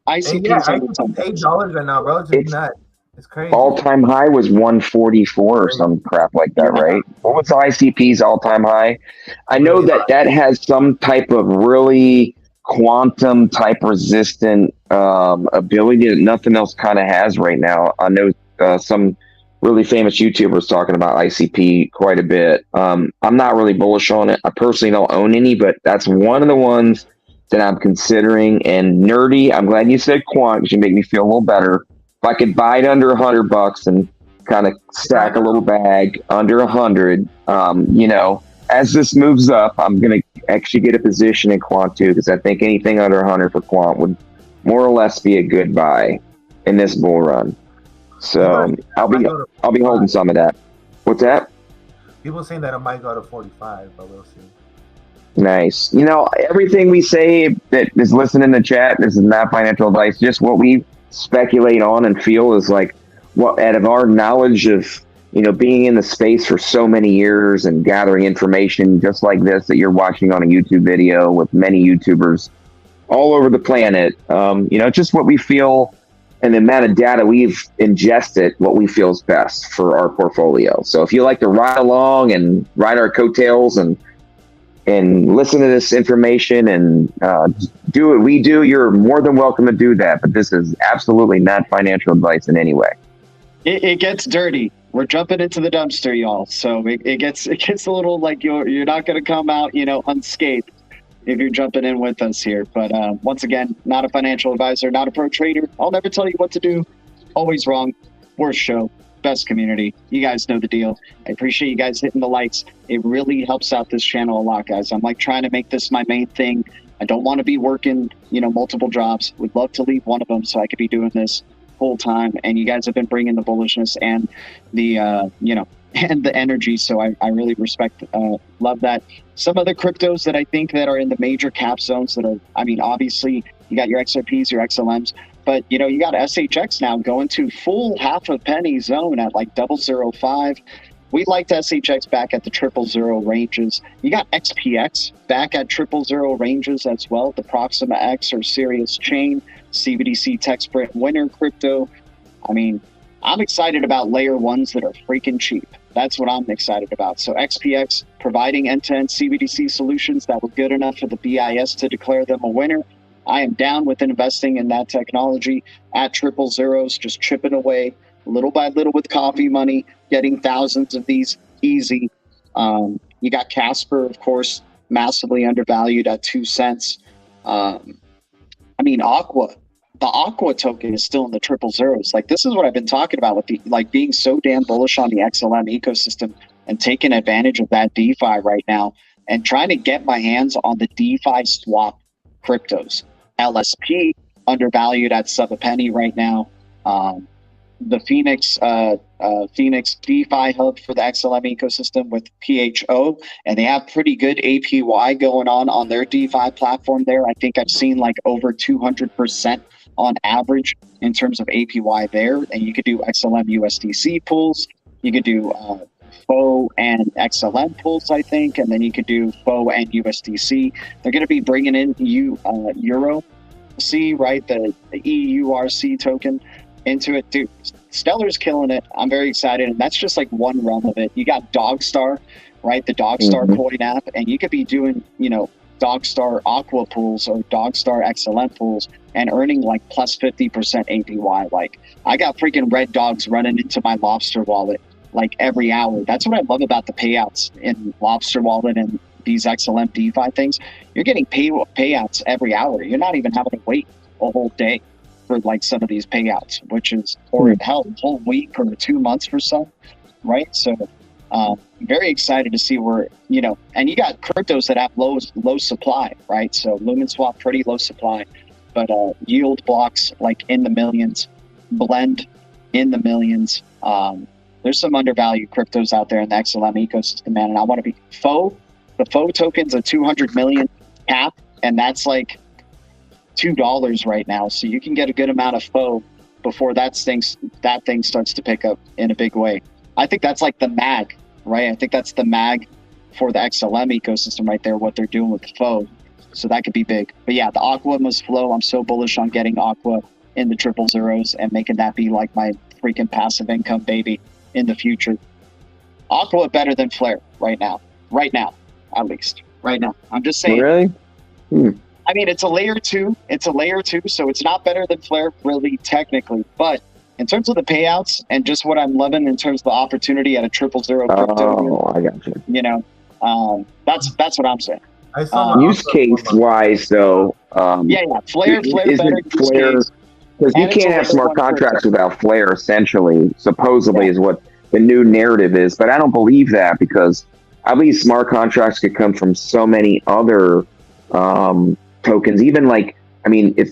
ICP is under $10. $8 right now, bro. It's nuts. It's crazy. All-time high was 144 or some crap like that, right? What was the ICP's all-time high? I know that has some type of really quantum type resistant ability that nothing else kind of has right now. I know some really famous YouTubers talking about ICP quite a bit. I'm not really bullish on it. I personally don't own any, but that's one of the ones that I'm considering. And Nerdy, I'm glad you said quant because you make me feel a little better. If I could buy it under $100 and kind of stack a little bag under 100, as this moves up, I'm going to actually get a position in quant too, because I think anything under 100 for quant would more or less be a good buy in this bull run. So I'll be holding some of that. What's that? People saying that it might go to 45, but we'll see. Nice. Everything we say that is listening in the chat, this is not financial advice, just what we speculate on and feel is like what out of our knowledge of being in the space for so many years and gathering information just like this that you're watching on a YouTube video with many YouTubers all over the planet. Just what we feel and the amount of data we've ingested, what we feel is best for our portfolio. So if you like to ride along and ride our coattails and listen to this information and do what we do, you're more than welcome to do that. But this is absolutely not financial advice in any way. It gets dirty. We're jumping into the dumpster, y'all. So it gets a little like you're not going to come out, unscathed if you're jumping in with us here. But once again, not a financial advisor, not a pro trader. I'll never tell you what to do. Always wrong. Worst show. Best community. You guys know the deal. I appreciate you guys hitting the likes. It really helps out this channel a lot, guys. I'm like trying to make this my main thing. I don't want to be working, multiple jobs. Would love to leave one of them so I could be doing this full time. And you guys have been bringing the bullishness and the, and the energy. So I really respect, love that. Some other cryptos that I think that are in the major cap zones that are, obviously you got your XRPs, your XLMs, but you got SHX now going to full half a penny zone at like 0.005. We liked SHX back at the 0.000 ranges. You got XPX back at 0.000 ranges as well. The Proxima X or Sirius Chain, CBDC tech sprint winner crypto. I'm excited about layer ones that are freaking cheap. That's what I'm excited about. So XPX providing end-to-end CBDC solutions that were good enough for the BIS to declare them a winner. I am down with investing in that technology at 0.000s, just chipping away little by little with coffee money, getting thousands of these easy. You got Casper, of course, massively undervalued at 2 cents. AQUA. The AQUA token is still in the 0.000s. Like, this is what I've been talking about with the being so damn bullish on the XLM ecosystem and taking advantage of that DeFi right now and trying to get my hands on the DeFi swap cryptos. LSP undervalued at sub a penny right now. The Phoenix DeFi hub for the XLM ecosystem with PHO, and they have pretty good APY going on their DeFi platform there. I think I've seen like over 200% on average in terms of APY there. And you could do XLM USDC pools. You could do FO and XLM pools, I think, and then you could do FO and USDC. They're going to be bringing in Euro C, right? The EURC token into it. Dude, Stellar's killing it. I'm very excited. And that's just like one realm of it. You got Dogstar, right? The Dogstar coin app, and you could be doing, Dogstar AQUA pools or Dogstar XLM pools and earning like plus 50% APY. Like, I got freaking red dogs running into my LOBSTR wallet like every hour. That's what I love about the payouts in LOBSTR wallet and these XLM DeFi things. You're getting payouts every hour. You're not even having to wait a whole day. for like some of these payouts, which is, or hell, a whole week or 2 months for some, right? So very excited to see where, you know, and you got cryptos that have low supply, right? So LumenSwap, pretty low supply, but yield blocks like in the millions, blend in the millions. There's some undervalued cryptos out there in the XLM ecosystem, man. And I want to be the FO token's a 200 million cap, and that's like $2 right now. So you can get a good amount of FO before that thing starts to pick up in a big way. I think that's like the MAG, right? I think that's the MAG for the XLM ecosystem right there, what they're doing with FO. So that could be big. But yeah, the AQUA must flow. I'm so bullish on getting AQUA in the 000s and making that be like my freaking passive income baby in the future. AQUA better than Flare right now, at least right now. I'm just saying. Really? I mean, it's a layer two, so it's not better than Flare really technically, but in terms of the payouts and just what I'm loving in terms of the opportunity at a 000 crypto, I got you. You know, that's what I'm saying. I saw Use case wise though. Flare better Flare, because you can't have smart contracts without Flare. Essentially, supposedly is what the new narrative is, but I don't believe that, because I believe smart contracts could come from so many other tokens. Even like, I mean, if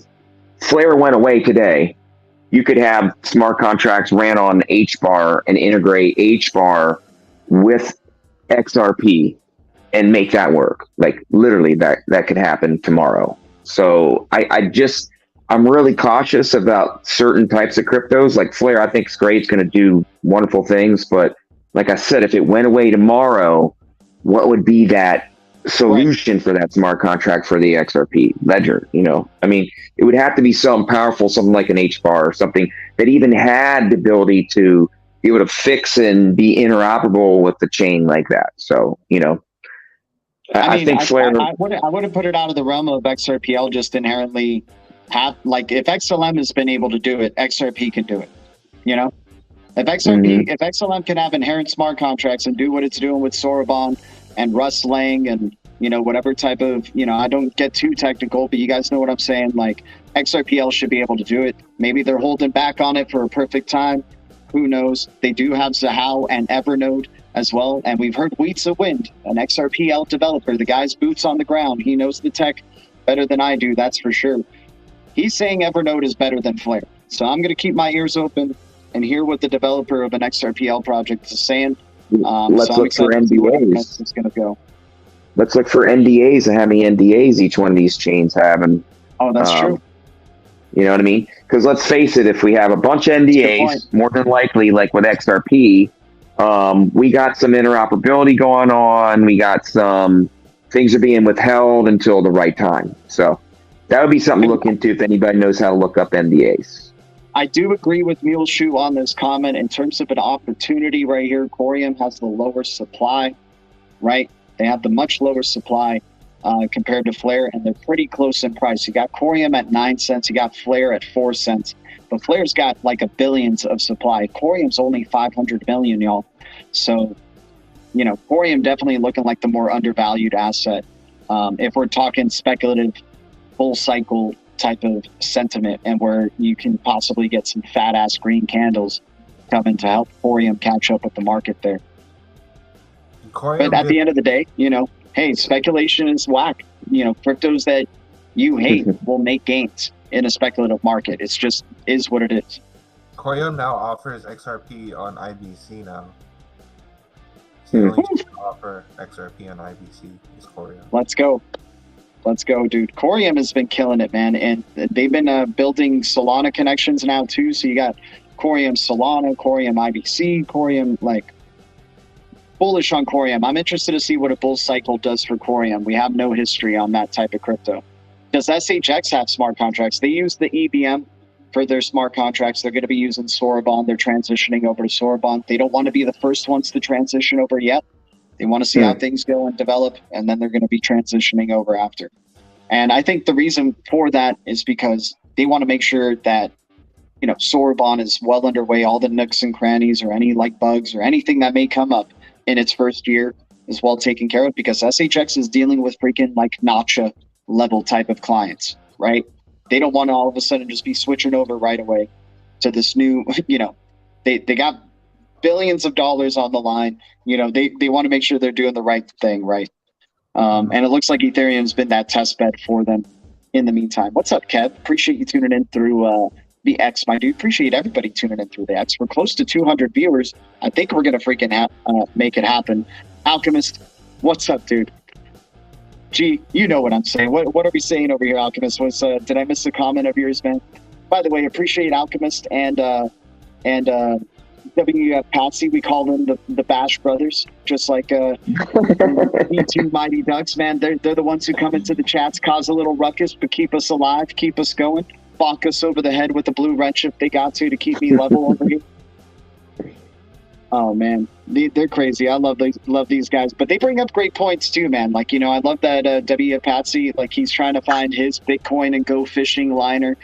Flare went away today, you could have smart contracts ran on HBAR and integrate HBAR with XRP and make that work. Like literally that could happen tomorrow. So I'm really cautious about certain types of cryptos. Like Flare, I think is great. It's going to do wonderful things. But like I said, if it went away tomorrow, what would be that solution for that smart contract for the XRP ledger? You know, I mean, it would have to be something powerful, something like an HBAR or something that even had the ability to be able to fix and be interoperable with the chain like that. So, you know, I think Flare. I wouldn't put it out of the realm of XRPL just inherently have, like, if XLM has been able to do it, XRP can do it. You know, if XLM can have inherent smart contracts and do what it's doing with Sorobon and Rustlang and, you know, whatever type of, you know, I don't get too technical, but you guys know what I'm saying. Like, XRPL should be able to do it. Maybe they're holding back on it for a perfect time. Who knows? They do have Zahao and Evernote as well. And we've heard Weetza Wind, an XRPL developer. The guy's boots on the ground. He knows the tech better than I do, that's for sure. He's saying Evernote is better than Flare. So I'm going to keep my ears open and hear what the developer of an XRPL project is saying. Let's look for NDAs. It's going to go. Let's look for NDAs and how many NDAs each one of these chains have. And oh, that's true. You know what I mean? Because let's face it, if we have a bunch of NDAs, more than likely, like with XRP, we got some interoperability going on. We got some things are being withheld until the right time. So that would be something to look into if anybody knows how to look up NDAs. I do agree with Muleshoe on this comment. In terms of an opportunity right here, COREUM has the lower supply, right? They have the much lower supply compared to Flare, and they're pretty close in price. You got COREUM at 9 cents, you got Flare at 4 cents, but Flare's got like a billions of supply. COREUM's only 500 million, y'all. So, you know, COREUM definitely looking like the more undervalued asset. If we're talking speculative full cycle type of sentiment, and where you can possibly get some fat ass green candles coming to help COREUM catch up with the market there. But at the end of the day, you know, hey, speculation is whack. You know, cryptos that you hate will make gains in a speculative market. It's just is what it is. COREUM now offers XRP on IBC now. So you only offer XRP on IBC is COREUM. Let's go, dude. COREUM has been killing it, man, and they've been building Solana connections now too. So you got COREUM Solana, COREUM IBC, COREUM, like, bullish on COREUM. I'm interested to see what a bull cycle does for COREUM. We have no history on that type of crypto. Does SHX have smart contracts? They use the EVM for their smart contracts. They're going to be using Sorobon. They're transitioning over to Sorobon. They don't want to be the first ones to transition over yet. They want to see how things go and develop, and then they're going to be transitioning over after. And I think the reason for that is because they want to make sure that, you know, Sorobon is well underway. All the nooks and crannies or any like bugs or anything that may come up in its first year is well taken care of, because SHX is dealing with freaking like Notcha level type of clients, right? They don't want to all of a sudden just be switching over right away to this new, they got billions of dollars on the line. They want to make sure they're doing the right thing, right? And it looks like Ethereum's been that test bed for them in the meantime. What's up, Kev? Appreciate you tuning in through the X, my dude. Appreciate everybody tuning in through the X. We're close to 200 viewers. I think we're going to freaking make it happen. Alchemist, what's up, dude? Gee, you know what I'm saying. What are we saying over here, Alchemist? Did I miss a comment of yours, man? By the way, appreciate Alchemist and Patsy. We call them the Bash Brothers, just like the two Mighty Ducks, man. They're the ones who come into the chats, cause a little ruckus, but keep us alive, keep us going, bonk us over the head with the blue wrench if they got to keep me level over here. Oh man, they're crazy. I love these guys, but they bring up great points too, man. Like, I love that Patsy, like he's trying to find his Bitcoin and go fishing liner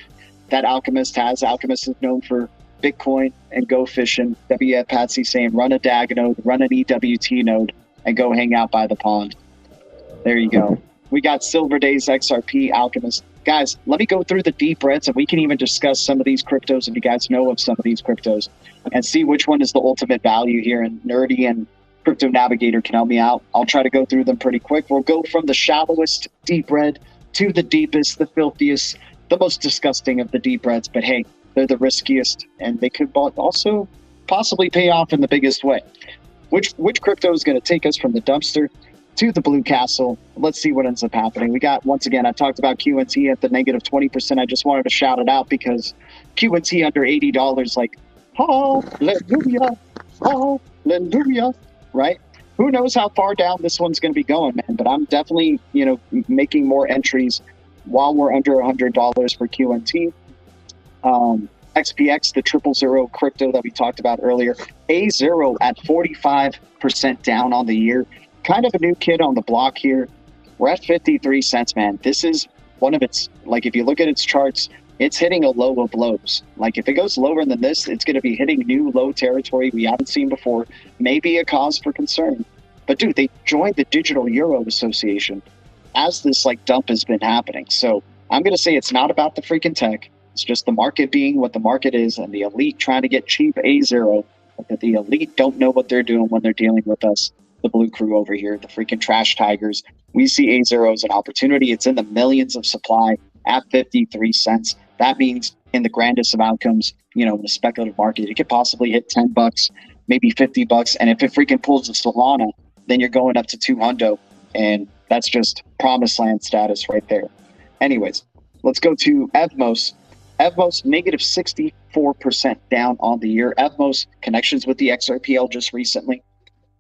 that Alchemist has. Alchemist is known for Bitcoin and go fishing. Patsy saying run a DAG node, run an EWT node, and go hang out by the pond. There you go. We got Silver Days XRP, Alchemist. Guys, let me go through the deep reds, and we can even discuss some of these cryptos if you guys know of some of these cryptos, and see which one is the ultimate value here. And Nerdy and Crypto Navigator can help me out. I'll try to go through them pretty quick. We'll go from the shallowest deep red to the deepest, the filthiest, the most disgusting of the deep reds. But hey, they're the riskiest, and they could also possibly pay off in the biggest way. Which crypto is going to take us from the dumpster to the blue castle? Let's see what ends up happening. We got, once again, I talked about QNT at the negative 20%. I just wanted to shout it out because QNT under $80, like, hallelujah, hallelujah, right? Who knows how far down this one's going to be going, man? But I'm definitely, making more entries while we're under $100 for QNT. XPX, the 000 crypto that we talked about earlier, A0 at 45% down on the year. Kind of a new kid on the block here. We're at 53 cents, man. This is one of its, like, if you look at its charts, it's hitting a low of lows. Like, if it goes lower than this, it's going to be hitting new low territory we haven't seen before. Maybe a cause for concern. But dude, they joined the Digital Euro Association as this dump has been happening. So I'm going to say it's not about the freaking tech. It's just the market being what the market is, and the elite trying to get cheap A0. But the elite don't know what they're doing when they're dealing with us, the blue crew over here, the freaking trash tigers. We see A0 as an opportunity. It's in the millions of supply at 53 cents. That means in the grandest of outcomes, in the speculative market, it could possibly hit $10, maybe $50. And if it freaking pulls a Solana, then you're going up to 200. And that's just promised land status right there. Anyways, let's go to Evmos. Evmos, negative 64% down on the year. Evmos, connections with the XRPL just recently,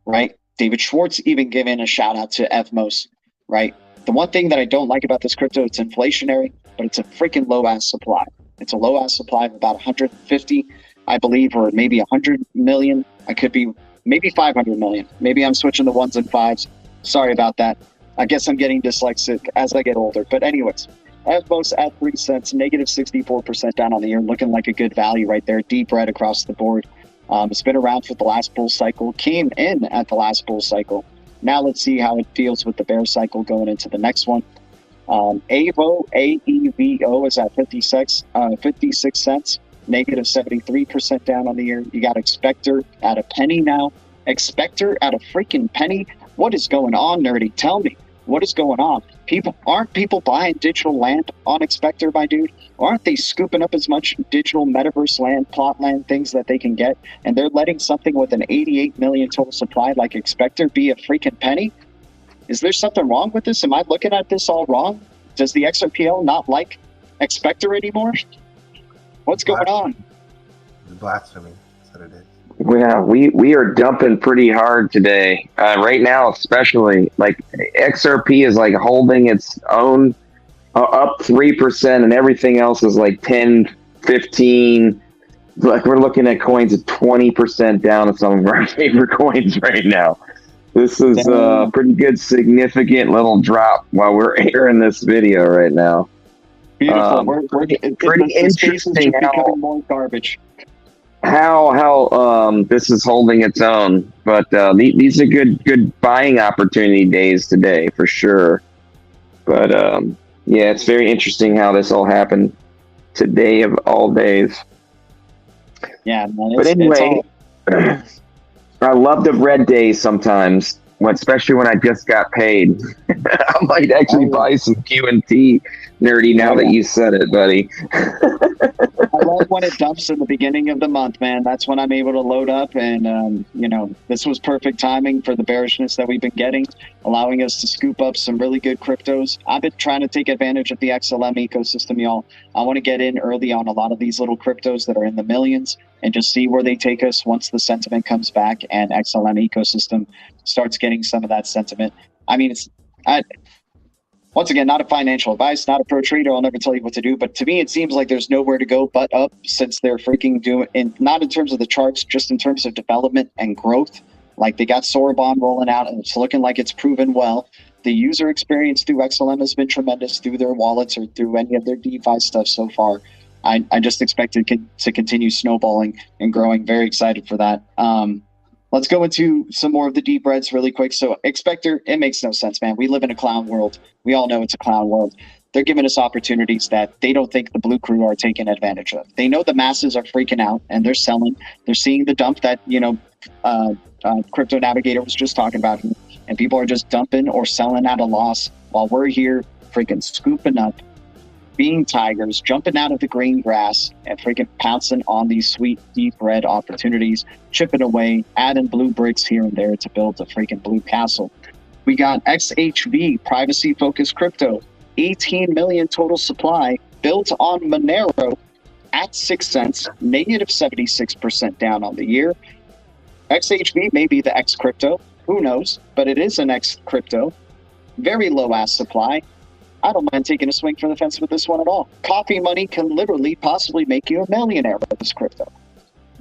right? David Schwartz even giving a shout out to Evmos, right? The one thing that I don't like about this crypto, it's inflationary, but it's a freaking low ass supply. It's a low ass supply of about 150, I believe, or maybe 100 million. I could be maybe 500 million. Maybe I'm switching the ones and fives. Sorry about that. I guess I'm getting dyslexic as I get older. But anyways, Evmos at 3 cents, negative 64% down on the year, looking like a good value right there. Deep red across the board. It's been around for the last bull cycle, came in at the last bull cycle. Now let's see how it feels with the bear cycle going into the next one. AEVO, AEVO is at 56 cents, negative 73% down on the year. You got Expector at a penny now. Expector at a freaking penny. What is going on, Nerdy? Tell me. What is going on? Aren't people buying digital land on Expector, my dude? Aren't they scooping up as much digital metaverse land, plot land, things that they can get? And they're letting something with an 88 million total supply like Expector be a freaking penny? Is there something wrong with this? Am I looking at this all wrong? Does the XRPL not like Expector anymore? What's going on? It's blasphemy. That's what it is. Yeah, we are dumping pretty hard today. Right now, especially, like, XRP is like holding its own up 3%, and everything else is like 10, 15. Like, we're looking at coins at 20% down on some of our favorite coins right now. This is a pretty good, significant little drop while we're airing this video right now. Beautiful. Pretty interesting becoming more garbage. How this is holding its own, but these are good buying opportunity days today for sure. But Yeah, it's very interesting how this all happened today of all days. Yeah, man, But it's anyway, all. I love the red days sometimes, especially when I just got paid. I might actually buy some QNT, nerdy, now that you said it, buddy. I love when it dumps in the beginning of the month, man. That's when I'm able to load up, and you know, this was perfect timing for the bearishness that we've been getting, allowing us to scoop up some really good cryptos. I've been trying to take advantage of the XLM ecosystem, y'all. I want to get in early on a lot of these little cryptos that are in the millions and just see where they take us once the sentiment comes back and XLM ecosystem starts getting some of that sentiment. I mean, once again, not a financial advice, not a pro trader. I'll never tell you what to do. But to me, it seems like there's nowhere to go but up, since they're freaking doing, and not in terms of the charts, just in terms of development and growth. Like, they got COREUM rolling out, and it's looking like it's proven well. The user experience through XLM has been tremendous, through their wallets or through any of their DeFi stuff so far. I just expect it to continue snowballing and growing. Very excited for that. Let's go into some more of the deep reds really quick. So Expector, it makes no sense, man. We live in a clown world. We all know it's a clown world. They're giving us opportunities that they don't think the blue crew are taking advantage of. They know the masses are freaking out and they're selling. They're seeing the dump that, you know, Crypto Navigator was just talking about. And people are just dumping or selling at a loss while we're here freaking scooping up, being tigers, jumping out of the green grass and freaking pouncing on these sweet deep red opportunities, chipping away, adding blue bricks here and there to build a freaking blue castle. We got XHV, privacy focused crypto, 18 million total supply, built on Monero at 6 cents, negative 76% down on the year. XHV may be the X crypto, who knows, but it is an X crypto. Very low ass supply. I don't mind taking a swing for the fence with this one at all. Coffee money can literally possibly make you a millionaire with this crypto.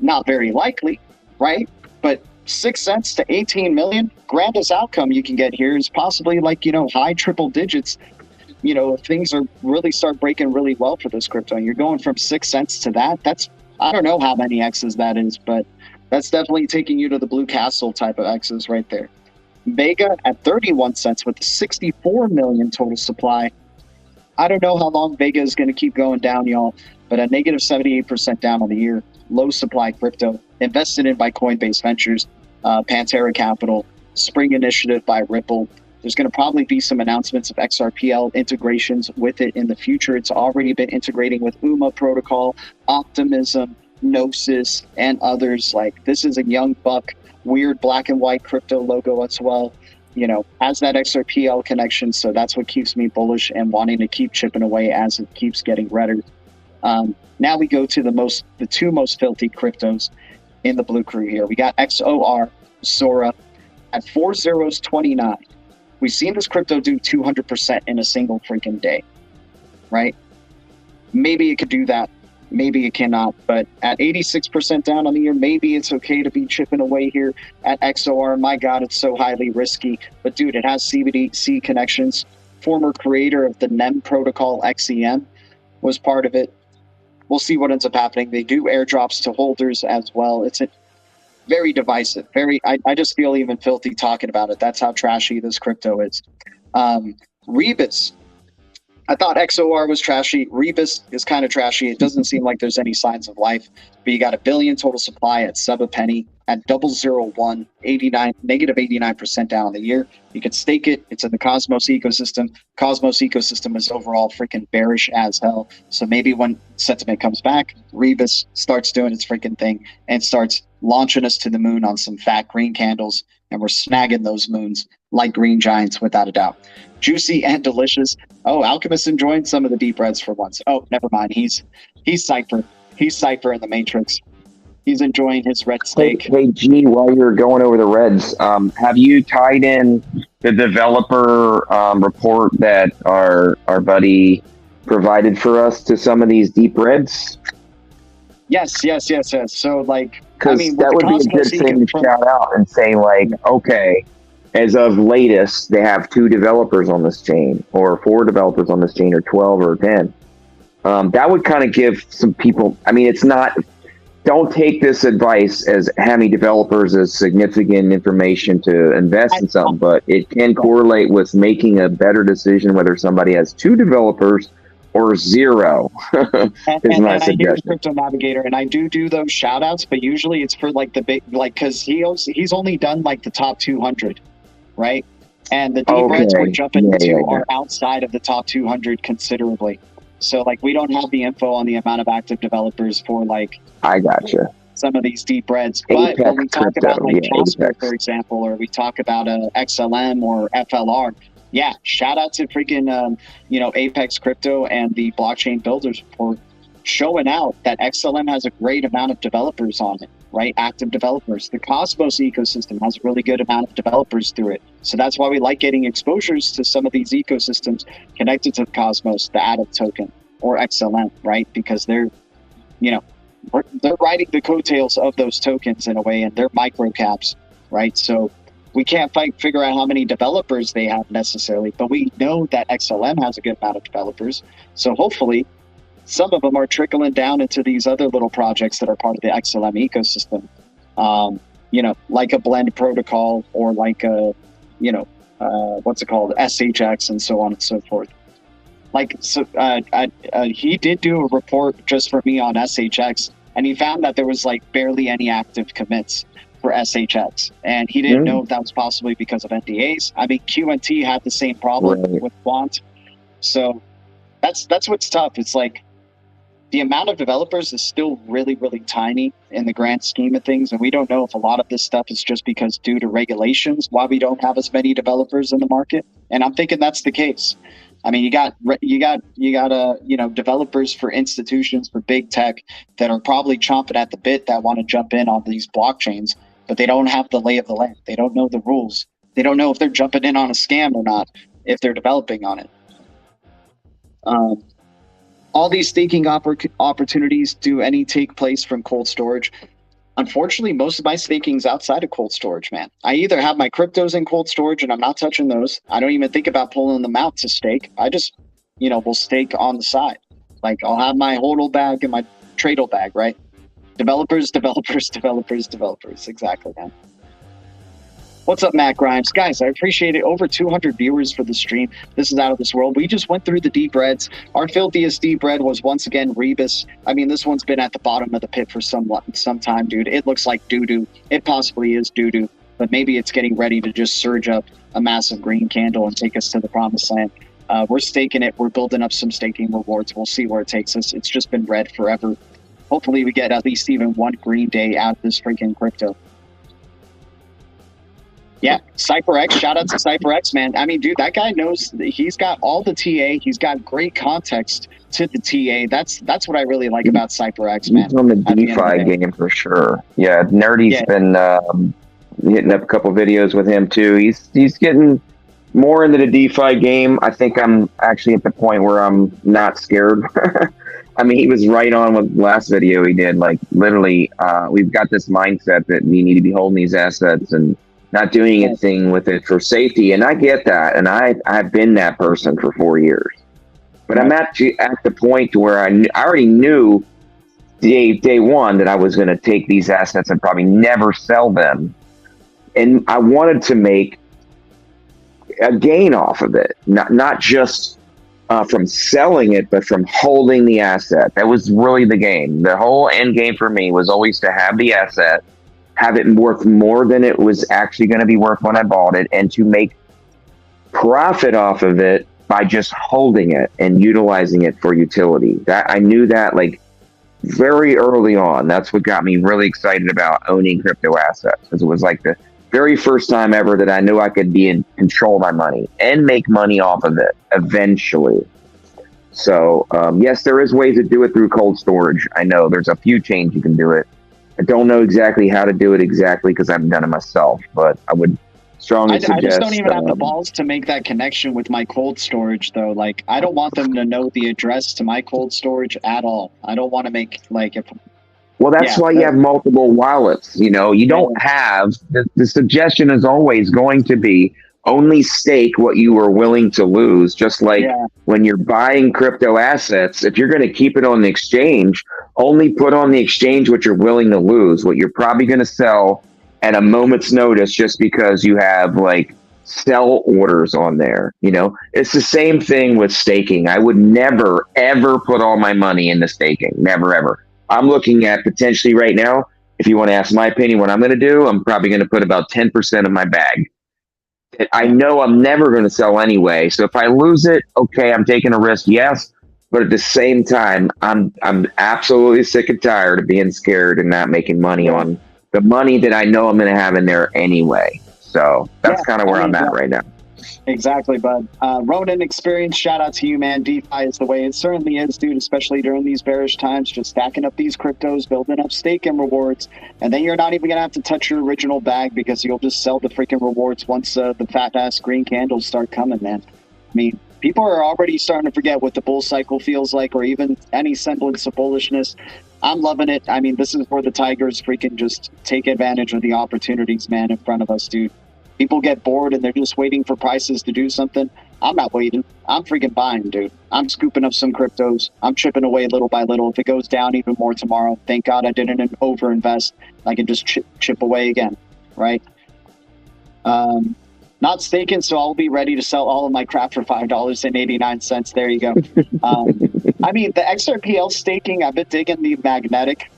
Not very likely, right? But 6 cents to 18 million, grandest outcome you can get here is possibly like, you know, high triple digits. You know, if things are really start breaking really well for this crypto, and you're going from 6 cents to that's, I don't know how many X's that is, but that's definitely taking you to the blue castle type of X's right there. Vega at 31 cents with 64 million total supply. I don't know how long Vega is going to keep going down, y'all, but a negative 78% down on the year. Low supply crypto, invested in by Coinbase Ventures, Pantera Capital, Spring Initiative by Ripple. There's going to probably be some announcements of XRPL integrations with it in the future. It's already been integrating with UMA protocol, Optimism, Gnosis, and others. Like, this is a young buck, weird black and white crypto logo as well, you know, has that XRPL connection. So that's what keeps me bullish and wanting to keep chipping away as it keeps getting redder. Now we go to the two most filthy cryptos in the blue crew here. We got XOR, Sora, at 4 zeros 29. We've seen this crypto do 200% in a single freaking day, right? Maybe it could do that. Maybe it cannot, but at 86% down on the year, maybe it's okay to be chipping away here at XOR. My God, it's so highly risky. But dude, it has CBDC connections. Former creator of the NEM protocol, XEM, was part of it. We'll see what ends up happening. They do airdrops to holders as well. It's very divisive. I just feel even filthy talking about it. That's how trashy this crypto is. Rebus. I thought XOR was trashy. Rebus is kind of trashy. It doesn't seem like there's any signs of life, but you got a billion total supply at sub a penny at 001, 89, negative 89% down on the year. You can stake it. It's in the Cosmos ecosystem. Cosmos ecosystem is overall freaking bearish as hell. So maybe when sentiment comes back, Rebus starts doing its freaking thing and starts launching us to the moon on some fat green candles, and we're snagging those moons like green giants without a doubt. Juicy and delicious. Oh, Alchemist enjoying some of the deep reds for once. Oh, never mind. He's Cypher. He's Cypher in the Matrix. He's enjoying his red steak. Hey, G, while you're going over the reds, have you tied in the developer report that our buddy provided for us to some of these deep reds? Yes. So, like, because that would be a good thing to shout out and say, like, okay, as of latest, they have 2 developers on this chain, or 4 developers on this chain, or 12 or 10. That would kind of give some people, I mean, it's not don't take this advice as having developers as significant information to invest in something, but it can correlate with making a better decision whether somebody has 2 developers or 0. Is my I hear the suggestion. Crypto Navigator, and I do those shout outs, but usually it's for like the big, like, because he's only done like the top 200, right? And the deep reds we're jumping into are outside of the top 200 considerably. So like we don't have the info on the amount of active developers for like I gotcha. some of these deep reds. But when we talk about like Casper, Apex, for example, or we talk about a XLM or FLR, yeah, shout out to freaking Apex Crypto and the Blockchain Builders for showing out that XLM has a great amount of developers on it, right? Active developers. The Cosmos ecosystem has a really good amount of developers through it. So that's why we like getting exposures to some of these ecosystems connected to the Cosmos, the Atom token, or XLM, right? Because they're riding the coattails of those tokens in a way, and they're micro caps, right? So we can't figure out how many developers they have necessarily, but we know that XLM has a good amount of developers. So hopefully some of them are trickling down into these other little projects that are part of the XLM ecosystem, like a blend protocol or like a, what's it called, SHX and so on and so forth. Like, so he did do a report just for me on SHX, and he found that there was like barely any active commits for SHX, and he didn't know if that was possibly because of NDAs. I mean, QNT had the same problem with Quant, so that's what's tough. It's like the amount of developers is still really, really tiny in the grand scheme of things, and we don't know if a lot of this stuff is just because due to regulations why we don't have as many developers in the market. And I'm thinking that's the case. I mean, you got developers for institutions, for big tech that are probably chomping at the bit that want to jump in on these blockchains, but they don't have the lay of the land. They don't know the rules. They don't know if they're jumping in on a scam or not, if they're developing on it. All these staking opportunities, do any take place from cold storage? Unfortunately, most of my staking is outside of cold storage, man. I either have my cryptos in cold storage and I'm not touching those. I don't even think about pulling them out to stake. I just, will stake on the side. Like I'll have my hodl bag and my tradle bag, right? Developers. Exactly, man. What's up, Matt Grimes? Guys, I appreciate it. Over 200 viewers for the stream. This is out of this world. We just went through the deep reds. Our filthiest deep red was once again Rebus. I mean, this one's been at the bottom of the pit for some time, dude. It looks like doo-doo. It possibly is doo-doo, but maybe it's getting ready to just surge up a massive green candle and take us to the promised land. We're staking it. We're building up some staking rewards. We'll see where it takes us. It's just been red forever. Hopefully we get at least even one green day out of this freaking crypto. Yeah, CypherX, shout out to CypherX, man. I mean, dude, that guy knows, he's got all the TA. He's got great context to the TA. That's what I really like about CypherX, man. He's on the DeFi game for sure. Yeah, Nerdy's been hitting up a couple videos with him too. He's getting more into the DeFi game. I think I'm actually at the point where I'm not scared. I mean, he was right on with the last video he did. Like, literally, we've got this mindset that we need to be holding these assets and not doing anything with it for safety. And I get that. And I've been that person for 4 years. But I'm at the point where I already knew day one that I was going to take these assets and probably never sell them. And I wanted to make a gain off of it, not just from selling it, but from holding the asset. That was really the game. The whole end game for me was always to have the asset, have it worth more than it was actually going to be worth when I bought it, and to make profit off of it by just holding it and utilizing it for utility. That I knew that like very early on. That's what got me really excited about owning crypto assets, because it was like the very first time ever that I knew I could be in control of my money and make money off of it eventually. So yes, there is ways to do it through cold storage. I know there's a few chains you can do it. I don't know exactly how to do it exactly because I haven't done it myself, but I would strongly suggest. I just don't even have the balls to make that connection with my cold storage, though. Like, I don't want them to know the address to my cold storage at all. I don't want to make, like, if... Well, that's why you have multiple wallets. You know, you don't have... The suggestion is always going to be only stake what you are willing to lose. Just like when you're buying crypto assets, if you're going to keep it on the exchange, only put on the exchange what you're willing to lose, what you're probably going to sell at a moment's notice just because you have like sell orders on there. You know, it's the same thing with staking. I would never, ever put all my money into staking. Never, ever. I'm looking at potentially right now, if you want to ask my opinion, what I'm going to do, I'm probably going to put about 10% of my bag. I know I'm never going to sell anyway. So if I lose it, okay, I'm taking a risk, yes. But at the same time, I'm absolutely sick and tired of being scared and not making money on the money that I know I'm going to have in there anyway. So that's kind of where I'm at right now. Exactly, bud. Ronan Experience, shout out to you, man. DeFi is the way. It certainly is, dude, especially during these bearish times, just stacking up these cryptos, building up stake and rewards, and then you're not even going to have to touch your original bag because you'll just sell the freaking rewards once the fat-ass green candles start coming, man. I mean, people are already starting to forget what the bull cycle feels like or even any semblance of bullishness. I'm loving it. I mean, this is where the Tigers freaking just take advantage of the opportunities, man, in front of us, dude. People get bored and they're just waiting for prices to do something. I'm not waiting. I'm freaking buying, dude. I'm scooping up some cryptos. I'm chipping away little by little. If it goes down even more tomorrow, thank God I didn't overinvest. I can just chip away again, right? Not staking, so I'll be ready to sell all of my crap for $5.89. There you go. I mean, the XRPL staking, I've been digging the magnetic.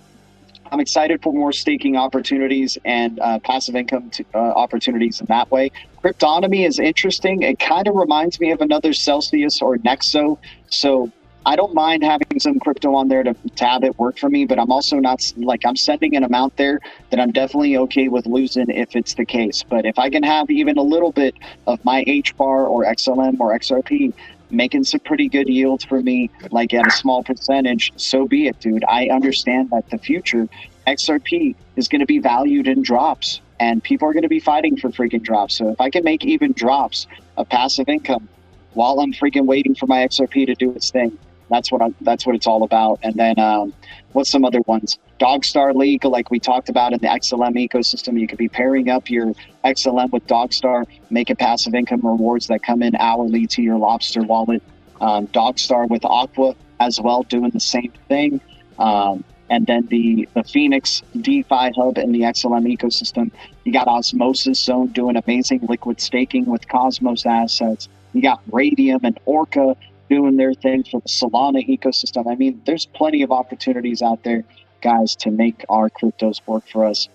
I'm excited for more staking opportunities and passive income opportunities in that way. Cryptonomy is interesting. It kind of reminds me of another Celsius or Nexo. So I don't mind having some crypto on there to have it work for me, but I'm also not like I'm sending an amount there that I'm definitely okay with losing if it's the case. But if I can have even a little bit of my HBAR or XLM or XRP making some pretty good yields for me, like at a small percentage, so be it, dude. I understand that the future XRP is going to be valued in drops and people are going to be fighting for freaking drops. So if I can make even drops of passive income while I'm freaking waiting for my XRP to do its thing, that's what it's all about. And then what's some other ones? Dogstar League, like we talked about in the XLM ecosystem, you could be pairing up your XLM with Dogstar, making passive income rewards that come in hourly to your LOBSTR wallet. Dogstar with AQUA as well, doing the same thing. And then the Phoenix DeFi hub in the XLM ecosystem. You got Osmosis Zone doing amazing liquid staking with Cosmos assets. You got Radium and Orca doing their thing for the Solana ecosystem. I mean, there's plenty of opportunities out there, guys, to make our cryptos work for us,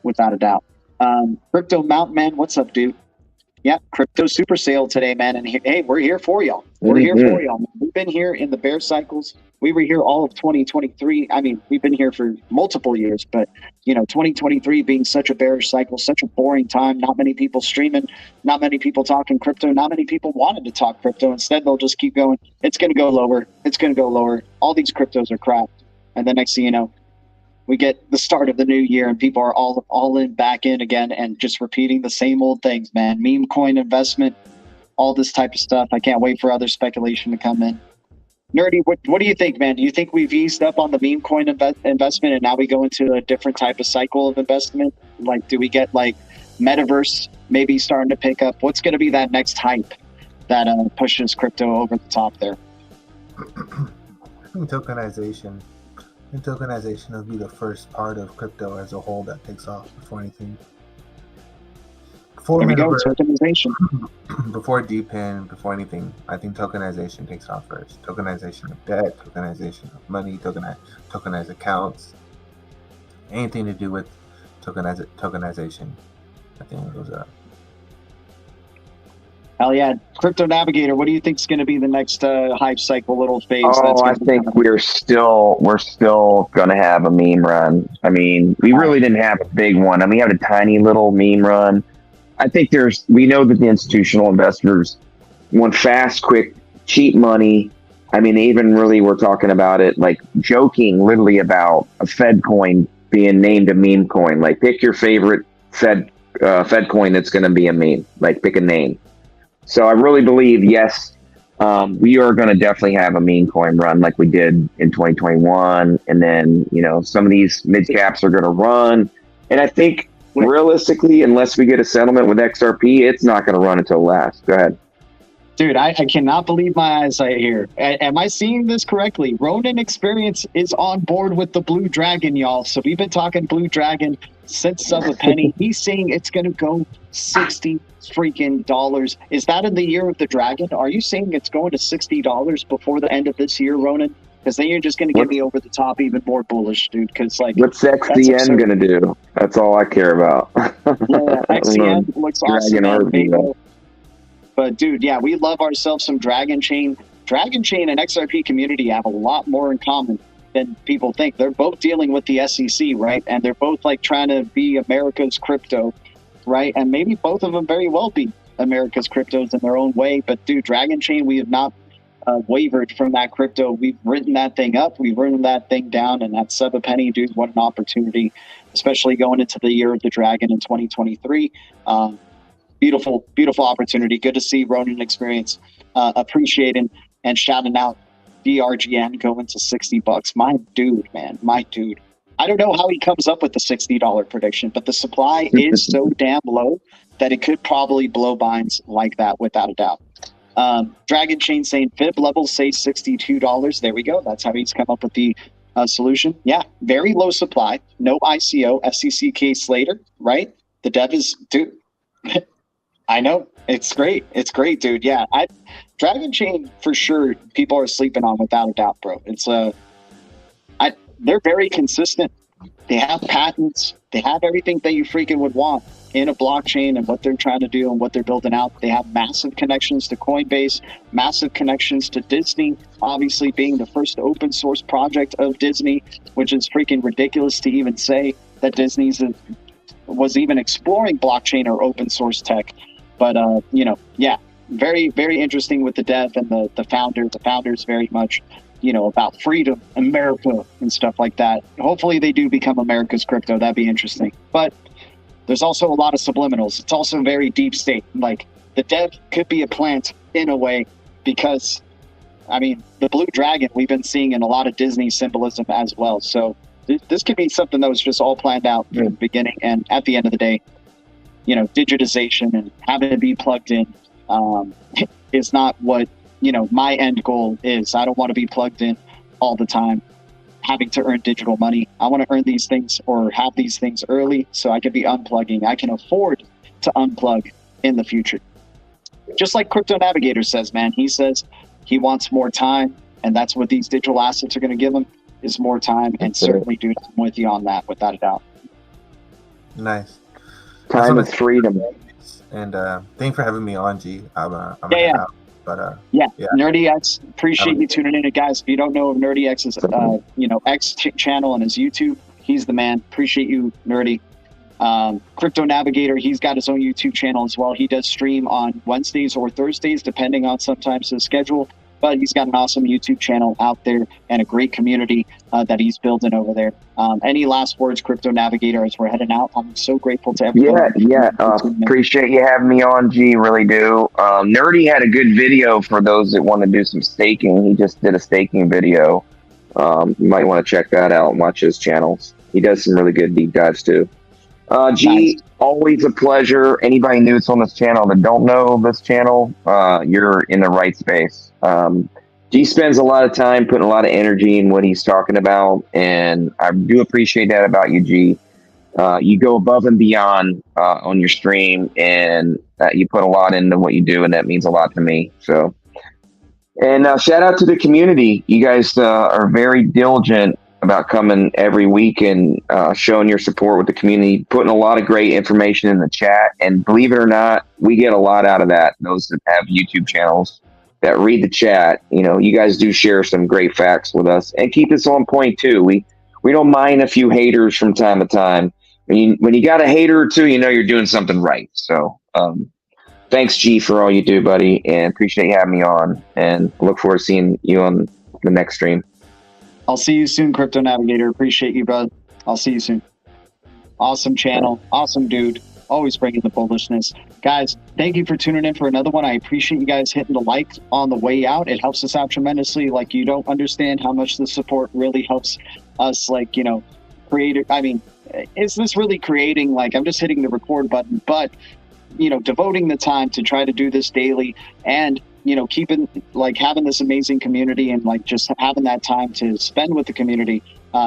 without a doubt. Crypto Mountain Man, what's up, dude? Yeah, crypto super sale today, man. And hey, we're here for y'all. We're here for y'all. We've been here in the bear cycles. We were here all of 2023. I mean, we've been here for multiple years, but 2023 being such a bearish cycle, such a boring time, not many people streaming, not many people talking crypto, not many people wanted to talk crypto. Instead, they'll just keep going. It's going to go lower. It's going to go lower. All these cryptos are crap. And then next thing you know, we get the start of the new year and people are all in back in again and just repeating the same old things, man. Meme coin investment, all this type of stuff. I can't wait for other speculation to come in. Nerdy, what do you think, man? Do you think we've eased up on the meme coin investment and now we go into a different type of cycle of investment? Like, do we get like metaverse maybe starting to pick up? What's going to be that next hype that pushes crypto over the top there? I think tokenization. And tokenization will be the first part of crypto as a whole that takes off before anything. There we go, tokenization. Before DePIN, before anything, I think tokenization takes off first. Tokenization of debt, tokenization of money, tokenized accounts. Anything to do with tokenization, I think goes up. Hell yeah. Crypto Navigator, what do you think is going to be the next hype cycle little phase? Oh, I think we're still going to have a meme run. I mean, we really didn't have a big one. I mean, we had a tiny little meme run. I think we know that the institutional investors want fast, quick, cheap money. I mean, even really we're talking about it, like joking literally about a Fed coin being named a meme coin. Like pick your favorite Fed coin that's going to be a meme, like pick a name. So I really believe, yes, we are going to definitely have a meme coin run like we did in 2021. And then, some of these mid caps are going to run. And I think realistically, unless we get a settlement with XRP, it's not going to run until last. Go ahead. Dude, I cannot believe my eyes right here. Am I seeing this correctly? Ronin Experience is on board with the Blue Dragon, y'all. So we've been talking Blue Dragon since sub a penny. He's saying it's going to go $60 freaking dollars. Is that in the year of the dragon? Are you saying it's going to $60 before the end of this year, Ronin? Because then you're just going to get me over the top even more bullish, dude. Because like, what's XDN going to do? That's all I care about. Yeah, XDN looks awesome. VELO. But dude, yeah, we love ourselves some Dragon Chain. Dragon Chain and XRP community have a lot more in common than people think. They're both dealing with the SEC, right? And they're both like trying to be America's crypto, right? And maybe both of them very well be America's cryptos in their own way. But dude, Dragon Chain, we have not wavered from that crypto. We've written that thing up. We've written that thing down. And that sub a penny, dude, what an opportunity, especially going into the year of the dragon in 2023. Beautiful, beautiful opportunity. Good to see Ronin Experience appreciating and shouting out DRGN going to $60. My dude, man, my dude. I don't know how he comes up with the $60 prediction, but the supply is so damn low that it could probably blow binds like that without a doubt. Dragon Chain saying fib levels say $62. There we go. That's how he's come up with the solution. Yeah, very low supply, no ICO, SEC case later, right? The dev is, dude. I know. It's great. It's great, dude. Yeah. Dragon Chain for sure people are sleeping on without a doubt, bro. It's they're very consistent. They have patents. They have everything that you freaking would want in a blockchain and what they're trying to do and what they're building out. They have massive connections to Coinbase, massive connections to Disney, obviously being the first open source project of Disney, which is freaking ridiculous to even say that Disney's was even exploring blockchain or open source tech. But, you know, yeah, very, very interesting with the dev and the founder. The founder's very much, you know, about freedom, America and stuff like that. Hopefully they do become America's crypto. That'd be interesting. But there's also a lot of subliminals. It's also very deep state. Like the dev could be a plant in a way because, I mean, the Blue Dragon we've been seeing in a lot of Disney symbolism as well. So this could be something that was just all planned out from the beginning. And at the end of the day, you know, digitization and having to be plugged in is not what, you know, my end goal is. I don't want to be plugged in all the time, having to earn digital money. I want to earn these things or have these things early so I can be unplugging. I can afford to unplug in the future. Just like Crypto Navigator says, man, he says he wants more time, and that's what these digital assets are going to give him is more time. And certainly, dude, I'm with you on that without a doubt. Nice. Time is freedom. And thanks for having me on, G. I'm yeah. out, but yeah, Nerdy X, appreciate you tuning in. And guys, if you don't know of Nerdy X's, you know, X channel and his YouTube, he's the man. Appreciate you, Nerdy. Crypto Navigator, he's got his own YouTube channel as well. He does stream on Wednesdays or Thursdays, depending on sometimes his schedule. But he's got an awesome YouTube channel out there and a great community that he's building over there. Any last words, Crypto Navigator, as we're heading out? I'm so grateful to everyone. Yeah. Appreciate you having me on, G. Really do. Nerdy had a good video for those that want to do some staking. He just did a staking video. You might want to check that out and watch his channels. He does some really good deep dives too. G, nice. Always a pleasure. Anybody new on this channel that don't know this channel, you're in the right space. G spends a lot of time putting a lot of energy in what he's talking about, and I do appreciate that about you, G. You go above and beyond on your stream, and you put a lot into what you do, and that means a lot to me. So, and shout out to the community. You guys are very diligent about coming every week and showing your support with the community, putting a lot of great information in the chat. And believe it or not, we get a lot out of that. Those that have YouTube channels that read the chat, you know, you guys do share some great facts with us and keep us on point too. We don't mind a few haters from time to time. When you got a hater or two, you know you're doing something right. So thanks, G, for all you do, buddy, and appreciate you having me on. And look forward to seeing you on the next stream. I'll see you soon, Crypto Navigator. Appreciate you, bud. I'll see you soon. Awesome channel. Awesome dude. Always bringing the bullishness. Guys, thank you for tuning in for another one. I appreciate you guys hitting the like on the way out. It helps us out tremendously. Like, you don't understand how much the support really helps us, like, you know, create it. I mean, is this really creating, like, I'm just hitting the record button, but, you know, devoting the time to try to do this daily and, you know, keeping, like, having this amazing community and, like, just having that time to spend with the community.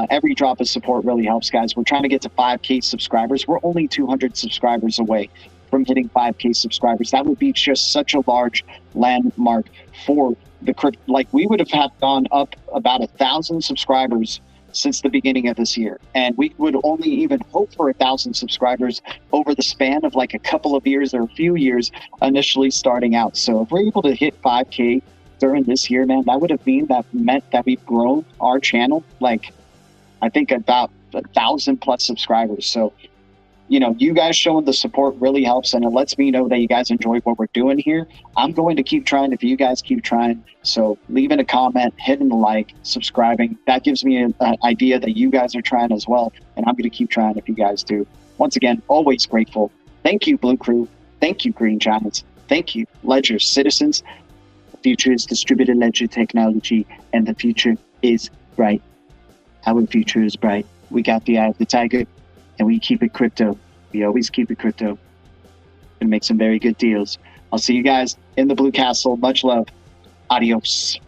Every drop of support really helps, guys. We're trying to get to 5K subscribers. We're only 200 subscribers away from hitting 5K subscribers. That would be just such a large landmark for the crypto. Like, we would have gone up about 1,000 subscribers since the beginning of this year, and we would only even hope for 1,000 subscribers over the span of like a couple of years or a few years initially starting out. So if we're able to hit 5K during this year, man, that would have meant that we've grown our channel, like, I think about 1,000 plus subscribers. So, you know, you guys showing the support really helps, and it lets me know that you guys enjoy what we're doing here. I'm going to keep trying if you guys keep trying. So leaving a comment, hitting the like, subscribing, that gives me an idea that you guys are trying as well. And I'm going to keep trying if you guys do. Once again, always grateful. Thank you, Blue Crew. Thank you, Green Giants. Thank you, Ledger citizens. The future is distributed ledger technology, and the future is bright. Our future is bright. We got the eye of the tiger, and we keep it crypto. We always keep it crypto and make some very good deals. I'll see you guys in the Blue Castle. Much love. Adios.